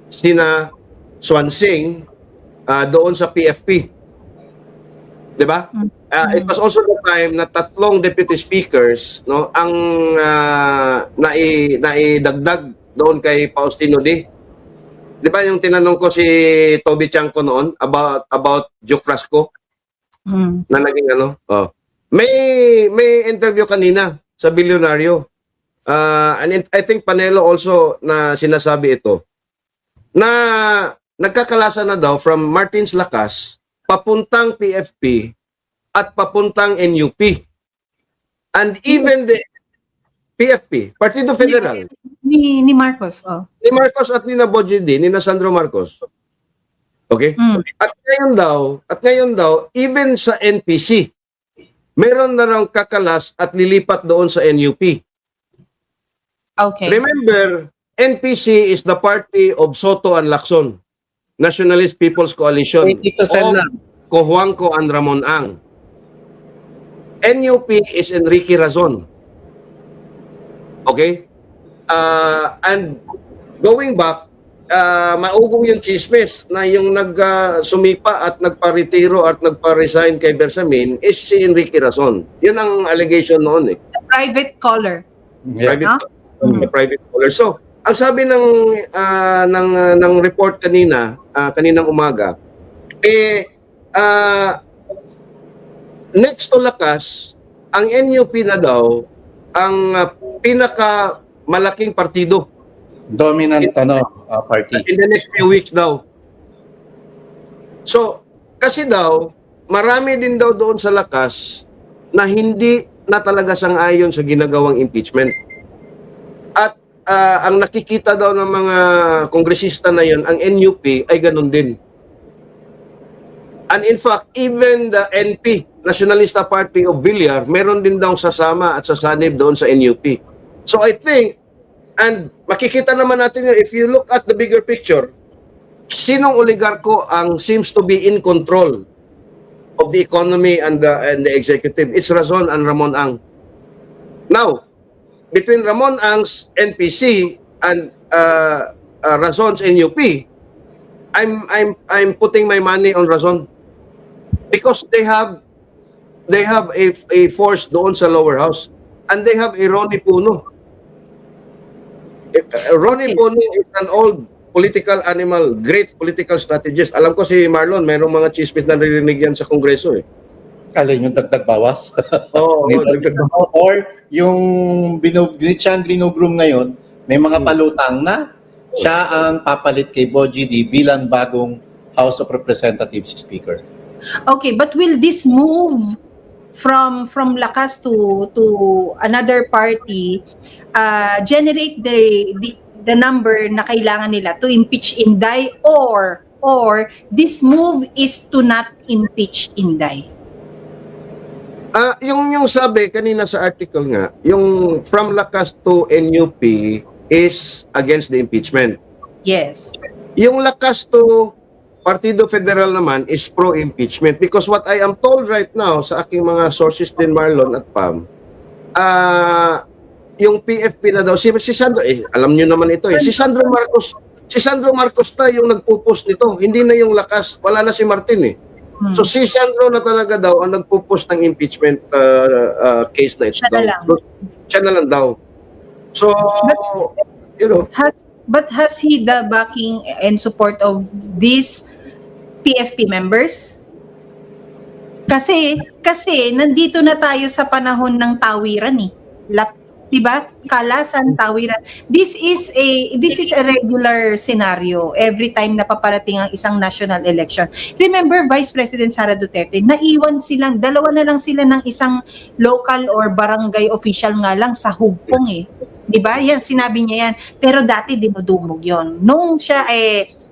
B: sina Swansing doon sa PFP. 'Di ba? It was also the time na 3 deputy speakers, no, ang naidagdag doon kay Faustino D. 'Di ba yung tinanong ko si Toby Chanco noon about Joe Frasco na naging ano? Oh. May interview kanina sa Bilyonaryo. And I think Panelo also na sinasabi ito na nagkakalasa na daw from Martins Lakas papuntang PFP at papuntang NUP. And even the PFP, Partido Federal,
A: Ni Marcos, oh.
B: ni Marcos at ni na Bojidi, ni na Sandro Marcos. Okay? At ngayon daw, even sa NPC, meron na raw kakalas at lilipat doon sa NUP.
A: Okay.
B: Remember, NPC is the party of Soto and Lacson, Nationalist People's Coalition,
C: Ito
B: of
C: lang.
B: Cojuangco and Ramon Ang. NUP is Enrique Razon. Okay? And going back, maugong yung chismis na yung sumipa at nagparetiro at nagpa-resign kay Bersamin is si Enrique Razon. Yun ang allegation noon eh.
A: The private caller.
C: Yeah.
B: Private caller. So, ang sabi ng report kaninang umaga, next to Lakas, ang NUP na daw ang pinaka malaking partido
C: Dominant party.
B: in the next few weeks daw. So, kasi daw, marami din daw doon sa Lakas na hindi na talaga sang-ayon sa ginagawang impeachment. At ang nakikita daw ng mga kongresista na yon, ang NUP ay ganun din. And in fact, even the NP, Nationalista Party of Villar, meron din daw sasama at sasanib doon sa NUP. So I think, and makikita naman natin yun, if you look at the bigger picture, sinong oligarko ang seems to be in control of the economy and the executive? It's Razon and Ramon Ang. Now, between Ramon Ang's NPC and Razon's NUP, I'm putting my money on Razon because they have a force doon sa lower house and they have a Ronnie Puno. Ronnie Puno is an old political animal, great political strategist. Alam ko si Marlon, mayroong mga chismis na narinig yan sa Kongreso eh.
C: Alin yung dagdag bawas?
B: Oo,
C: Or yung siyang grinugrum ngayon, may mga palutang na siya ang papalit kay Boji D bilang bagong House of Representatives Speaker.
A: Okay, but will this move from Lakas to another party generate the number na kailangan nila to impeach Inday, or this move is to not impeach Inday?
B: Yung sabi kanina sa article nga, yung from Lakas to NUP is against the impeachment.
A: Yes.
B: Yung Lakas to Partido Federal naman is pro-impeachment because what I am told right now sa aking mga sources din, Marlon at Pam, yung PFP na daw, si Sandro, alam nyo naman ito si Sandro Marcos na yung nagpo-post nito, hindi na yung Lakas, wala na si Martin So si Sandro na talaga daw ang nagpo-push ng impeachment case na ito
A: Siya na
B: daw.
A: lang.
B: So, siya na lang daw. So, you know,
A: Has he the backing and support of these PFP members? Kasi nandito na tayo sa panahon ng tawiran eh. 'Di ba? Kalasan, tawiran. This is a regular scenario every time na paparating ang isang national election. Remember, Vice President Sara Duterte, naiwan silang, dalawa na lang sila ng isang local or barangay official nga lang sa hugpong eh. 'Di ba? Yan, sinabi niya yan. Pero dati dinudumog yon. Nung siya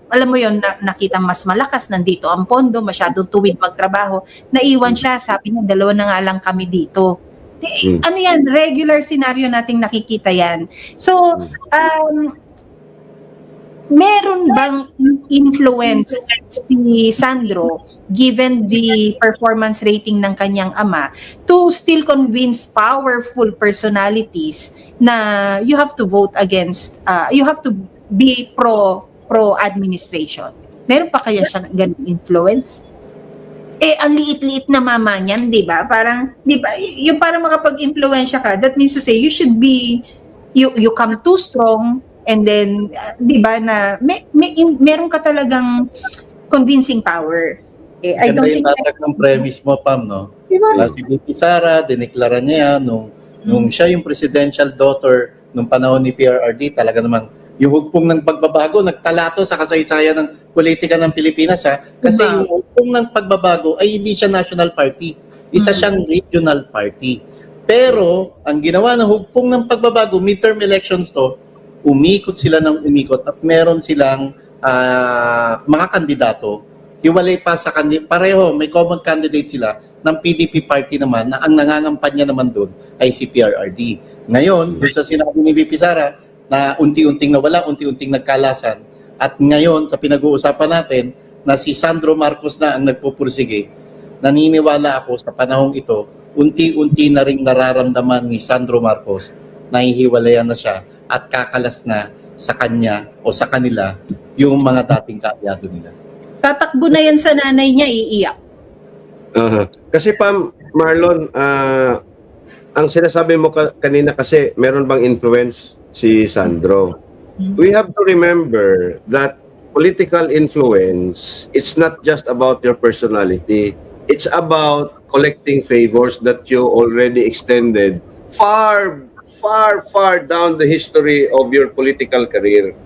A: alam mo yon, nakita mas malakas, nandito ang pondo, masyadong tuwid magtrabaho, naiwan siya, sabi niya, dalawa na nga lang kami dito. Ano yan, regular scenario nating nakikita yan. So, meron bang influence si Sandro, given the performance rating ng kanyang ama, to still convince powerful personalities na you have to vote against, you have to be pro-administration? Meron pa kaya siyang ganung influence? Ang liit-liit na mama niyan, di ba? Parang, di ba, yung parang makapag-impluensya ka, that means to say, you should be, you come too strong, and then, di ba, na meron ka talagang convincing power. I don't think...
C: Ganda yung ng premise mo, Pam, no?
A: Diba?
C: Si VP Sara, dineklara niya yan, nung siya yung presidential daughter nung panahon ni PRRD, talaga namang yung hugpong ng pagbabago, nagtalato sa kasaysayan ng politika ng Pilipinas, ha? Kasi yung hugpong ng pagbabago ay hindi siya national party. Isa siyang regional party. Pero, ang ginawa ng hugpong ng pagbabago, midterm elections to, umikot sila ng umikot at meron silang mga kandidato. Hiwalay pa sa pareho, may common candidate sila ng PDP party naman na ang nangangampanya naman doon ay si PRRD. Ngayon, doon sa sinabi ni VP Sara, na unti-unting nawala, unti-unting nagkalasan. At ngayon, sa pinag-uusapan natin, na si Sandro Marcos na ang nagpupursige, naniniwala ako sa panahong ito, unti-unti na ring nararamdaman ni Sandro Marcos na hihiwalayan na siya at kakalas na sa kanya o sa kanila yung mga dating kaalyado nila.
A: Tatakbo na yan sa nanay niya, iiyak.
B: Kasi Pam, Marlon, ang sinasabi mo kanina kasi, meron bang influence si Sandro? We have to remember that political influence, it's not just about your personality. It's about collecting favors that you already extended far down the history of your political career.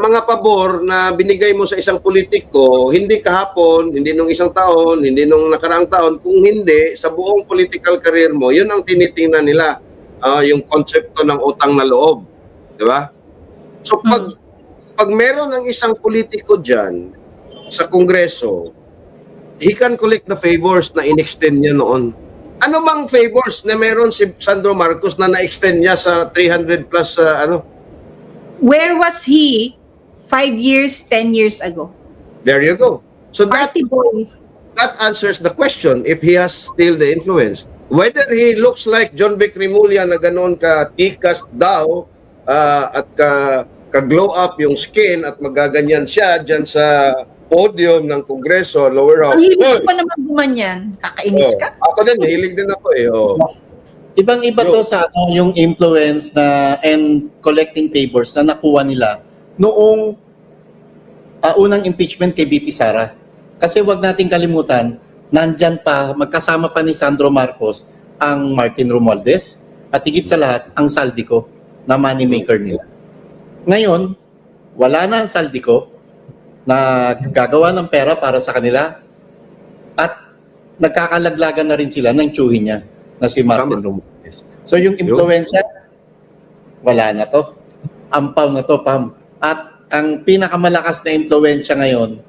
B: Mga pabor na binigay mo sa isang politiko, hindi kahapon, hindi nung isang taon, hindi nung nakaraang taon, kung hindi, sa buong political career mo, yun ang tinitingnan nila. Yung konsepto ng utang na loob, di ba? So pag meron ng isang politiko diyan sa Kongreso, he can collect the favors na in-extend niya noon. Ano bang favors na meron si Sandro Marcos na na-extend niya sa 300 plus
A: Where was he 5 years, 10 years ago?
B: There you go. So
A: Party boy.
B: that answers the question if he has still the influence. Whether he looks like John Vic Rimulya na ganoon ka-tikas daw at ka-glow up yung skin at magaganyan siya dyan sa podium ng Kongreso, lower house.
A: Ang hilig pa naman gumanyan. Kakainis ka?
B: Ako din, hilig din ako eh.
C: Ibang-iba to sa yung influence na and collecting favors na nakuha nila noong unang impeachment kay VP Sara. Kasi wag nating kalimutan, nandyan pa, magkasama pa ni Sandro Marcos ang Martin Romualdez at higit sa lahat, ang Saldico na moneymaker nila. Ngayon, wala na ang Saldico na gagawa ng pera para sa kanila at nagkakalaglagan na rin sila ng tsuhin niya na si Martin Romualdez. So yung impluensya, wala na to. Ampaw na to, Pam. At ang pinakamalakas na impluensya ngayon,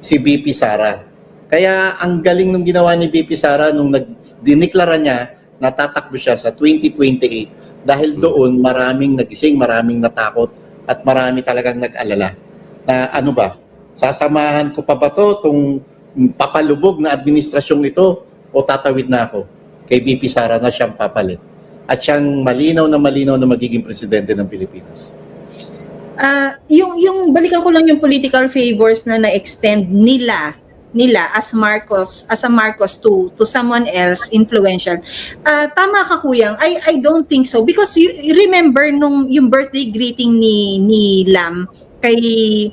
C: si VP Sara. Kaya ang galing nung ginawa ni VP Sara nung dineklara niya na tatakbo siya sa 2028 dahil doon maraming nagising, maraming natakot at marami talagang nag-alala na ano ba, sasamahan ko pa ba to itong papalubog na administrasyong ito o tatawid na ako kay VP Sara na siyang papalit at siyang malinaw na magiging presidente ng Pilipinas.
A: Yung balikan ko lang yung political favors na na-extend nila nila as a Marcos to someone else influential. Tama ka Kuyang, I don't think so because you remember nung yung birthday greeting ni Lam kay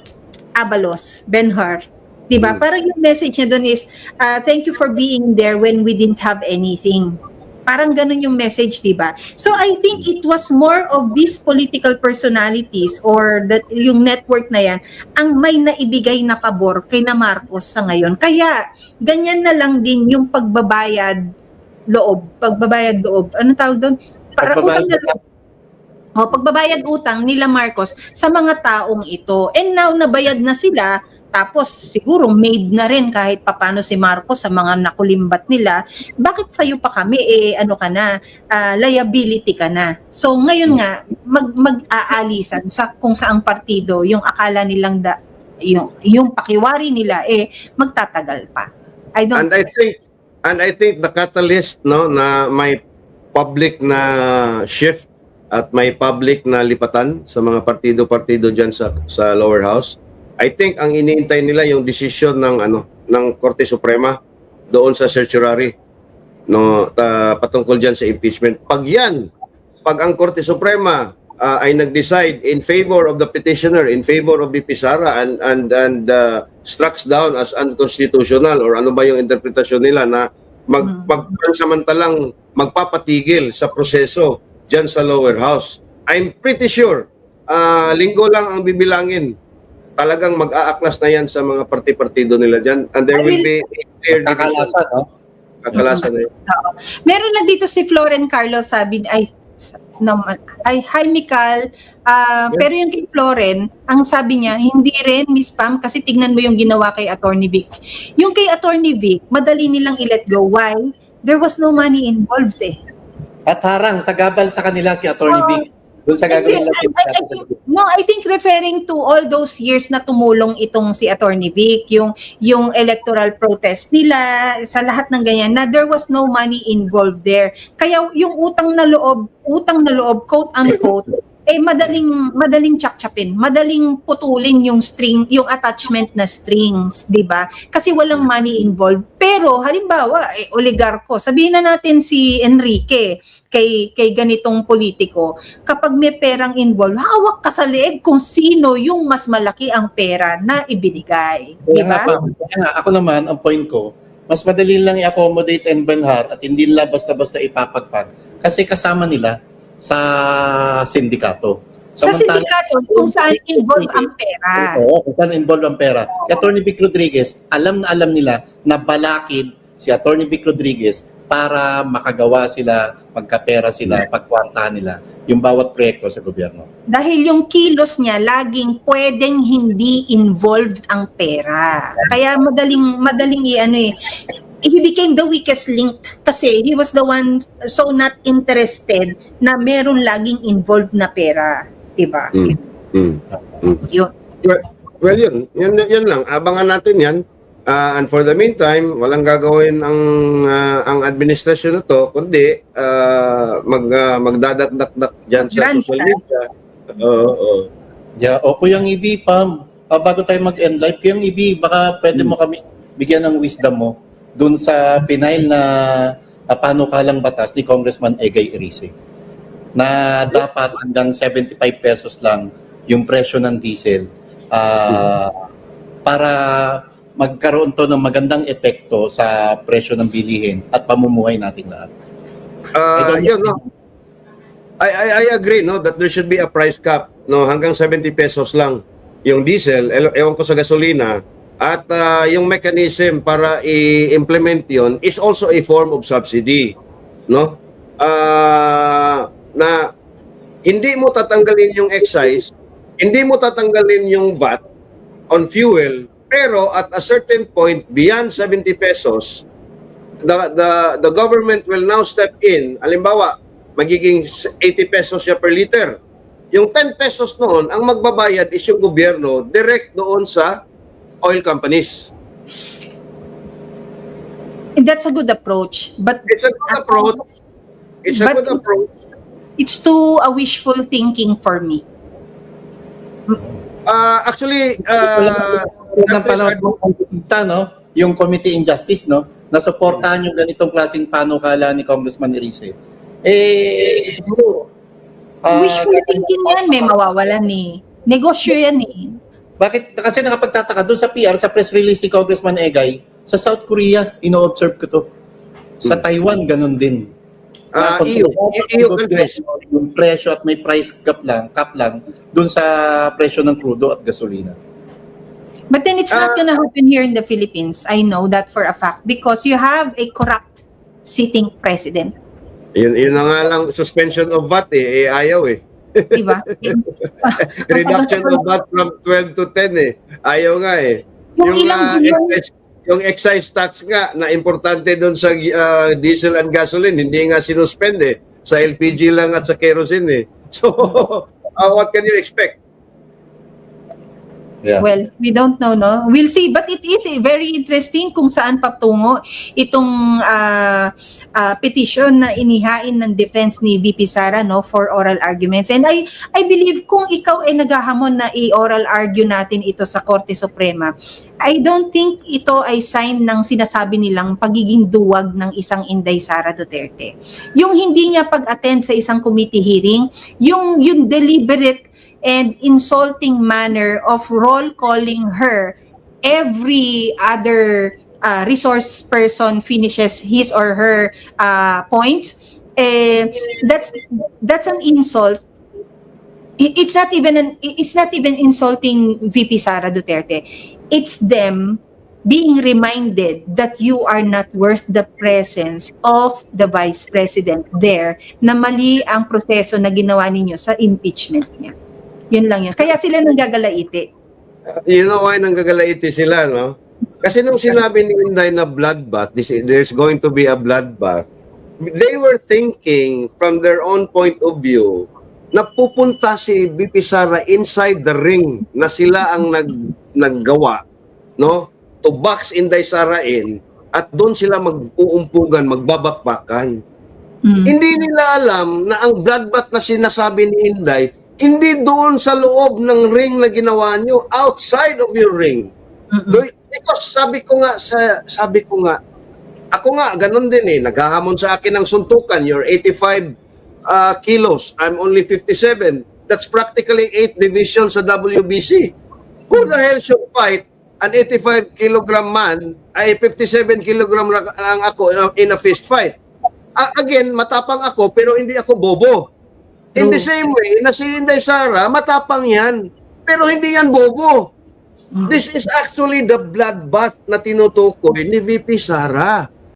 A: Abalos, Ben-Hur, 'di ba? Parang yung message niya doon is thank you for being there when we didn't have anything. Parang ganun yung message, 'di ba? So I think it was more of these political personalities or that yung network na yan ang may naibigay na pabor kay na Marcos sa ngayon. Kaya ganyan na lang din yung pagbabayad loob. Anong tawag doon? Para utang na loob. Pagbabayad utang nila Marcos sa mga taong ito. And now nabayad na sila. Tapos siguro made na rin kahit papano si Marcos sa mga nakulimbat nila. Bakit sa'yo pa kami? Liability ka na. So ngayon nga, mag-aalisan sa kung saang partido yung akala nilang yung pakiwari nila magtatagal pa.
B: And I think the catalyst na may public na shift at may public na lipatan sa mga partido-partido diyan sa lower house. I think ang iniintay nila yung desisyon ng Korte Suprema doon sa certiorari patungkol diyan sa impeachment. Pag ang Korte Suprema ay nag-decide in favor of the petitioner, in favor of VP Sara and strikes down as unconstitutional or ano ba yung interpretasyon nila na magpansamantalang magpapatigil sa proseso diyan sa lower house. I'm pretty sure linggo lang ang bibilangin. Talagang mag-aaklas na yan sa mga parti-partido nila dyan. And there will be a clear
C: Kakalasan, no?
B: Kakalasan na yun.
A: Meron lang dito si Floren Carlos sabi, hi Mikal, pero yung kay Floren, ang sabi niya, hindi rin Miss Pam kasi tignan mo yung ginawa kay Attorney Vic. Yung kay Attorney Vic, madali nilang i-let go. Why? There was no money involved
C: At harang, sagabal sa kanila si Attorney Vic. Doon sa gagawin nila
A: I think referring to all those years na tumulong itong si Attorney Vic, yung electoral protest nila, sa lahat ng ganyan, na there was no money involved there. Kaya yung utang na loob, quote unquote, madaling chapchapin, madaling putulin yung string, yung attachment na strings, 'di ba? Kasi walang money involved. Pero halimbawa, oligarko, sabihin na natin si Enrique kay ganitong politiko, kapag may perang involved, hawak ka sa leeg kung sino yung mas malaki ang pera na ibinigay, 'di ba?
C: Ako naman ang point ko, mas madali lang i-accommodate and Ben-Hur at hindi nila basta-basta ipapagpag kasi kasama nila sa sindikato.
A: Sa sindikato, kung saan involved ang pera.
C: Oo, kung saan involved ang pera. Kaya Attorney Vic Rodriguez, alam nila na balakid si Attorney Vic Rodriguez para makagawa sila, magkapera sila, pagkwantahan nila yung bawat proyekto sa gobyerno.
A: Dahil yung kilos niya, laging pwedeng hindi involved ang pera. Kaya madaling he became the weakest link kasi he was the one so not interested na meron laging involved na pera, 'di ba? Yun.
B: Well, yun lang. Abangan natin 'yan. And for the meantime, walang gagawin ang administrasyon na to kundi magdadakdak diyan sa social media.
C: O Kuyang Ibi, Pam, bago tayo mag-end live, Kuyang Ibi, baka pwede mo kami bigyan ng wisdom mo doon sa final na panukalang batas ni Congressman Egay Erice na dapat hanggang 75 pesos lang yung presyo ng diesel para magkaroon to ng magandang epekto sa presyo ng bilihin at pamumuhay natin lahat.
B: I agree that there should be a price cap hanggang 70 pesos lang yung diesel, ewan ko sa gasolina. At yung mechanism para i-implement yon is also a form of subsidy, na hindi mo tatanggalin yung excise, hindi mo tatanggalin yung VAT on fuel, pero at a certain point beyond 70 pesos, the government will now step in. Halimbawa, magiging 80 pesos siya per liter. Yung 10 pesos noon, ang magbabayad is yung gobyerno direct doon sa oil companies.
A: That's a good approach, but
B: It's a good approach.
A: It's too a wishful thinking for me.
B: Actually,
C: Ng panahon ng kongresista, no? yung Committee in Justice, no? Na suportahan yung ganitong klaseng panukala ni Congressman Erice. Siguro,
A: Wishful thinking yan, may mawawalan eh. Negosyo yan eh.
C: bakit? Kasi nakapagtataka doon sa PR, sa press release ni Congressman Egay, sa South Korea, ino-observe ko to. Sa Taiwan, ganun din. EU
B: countries.
C: Yung presyo at may price cap lang doon sa presyo ng crudo at gasolina.
A: But then it's not gonna happen here in the Philippines. I know that for a fact because you have a corrupt sitting president.
B: Yun na nga lang, suspension of VAT ayaw eh.
A: Diba?
B: Reduction of VAT from 12 to 10 eh. Ayaw nga eh.
A: Yung ilang bilyon-
B: Yung excise tax nga na importante doon sa diesel and gasoline, hindi nga sinuspend eh. Sa LPG lang at sa kerosene eh. So, what can you expect?
C: Yeah.
A: Well, we don't know, no? We'll see. But it is very interesting kung saan patungo itong petition na inihain ng defense ni VP Sara, no, for oral arguments. And I believe kung ikaw ay naghahamon na i-oral argue natin ito sa Korte Suprema, I don't think ito ay sign ng sinasabi nilang pagiging duwag ng isang Inday Sara Duterte. Yung hindi niya pag-attend sa isang committee hearing, yung deliberate and insulting manner of roll calling her every other resource person finishes his or her points, that's an insult. It's not even insulting VP Sara Duterte. It's them being reminded that you are not worth the presence of the Vice President there, na mali ang proseso na ginawa ninyo sa impeachment niya. Yun lang yun. Kaya sila nanggagalaiti.
B: You know why nanggagalaiti sila, no? Kasi nung sinabi ni Inday na bloodbath, there's going to be a bloodbath, they were thinking from their own point of view na pupunta si VP Sara inside the ring na sila ang naggawa, no? To box Inday Sara in at doon sila mag-uumpugan, magbabakbakan. Hindi nila alam na ang bloodbath na sinasabi ni Inday hindi doon sa loob ng ring na ginawa nyo, outside of your ring. Because sabi ko nga, ako nga, ganun din eh, naghahamon sa akin ng suntukan, you're 85 kilos, I'm only 57. That's practically 8 divisions sa WBC. Who the hell should fight an 85 kilogram man, ay 57 kilogram lang ako in a fist fight? Again, matapang ako, pero hindi ako bobo. In the same way, na si Inday Sara, matapang yan. Pero hindi yan bobo. This is actually the bloodbath na tinutukoy ni VP Sara.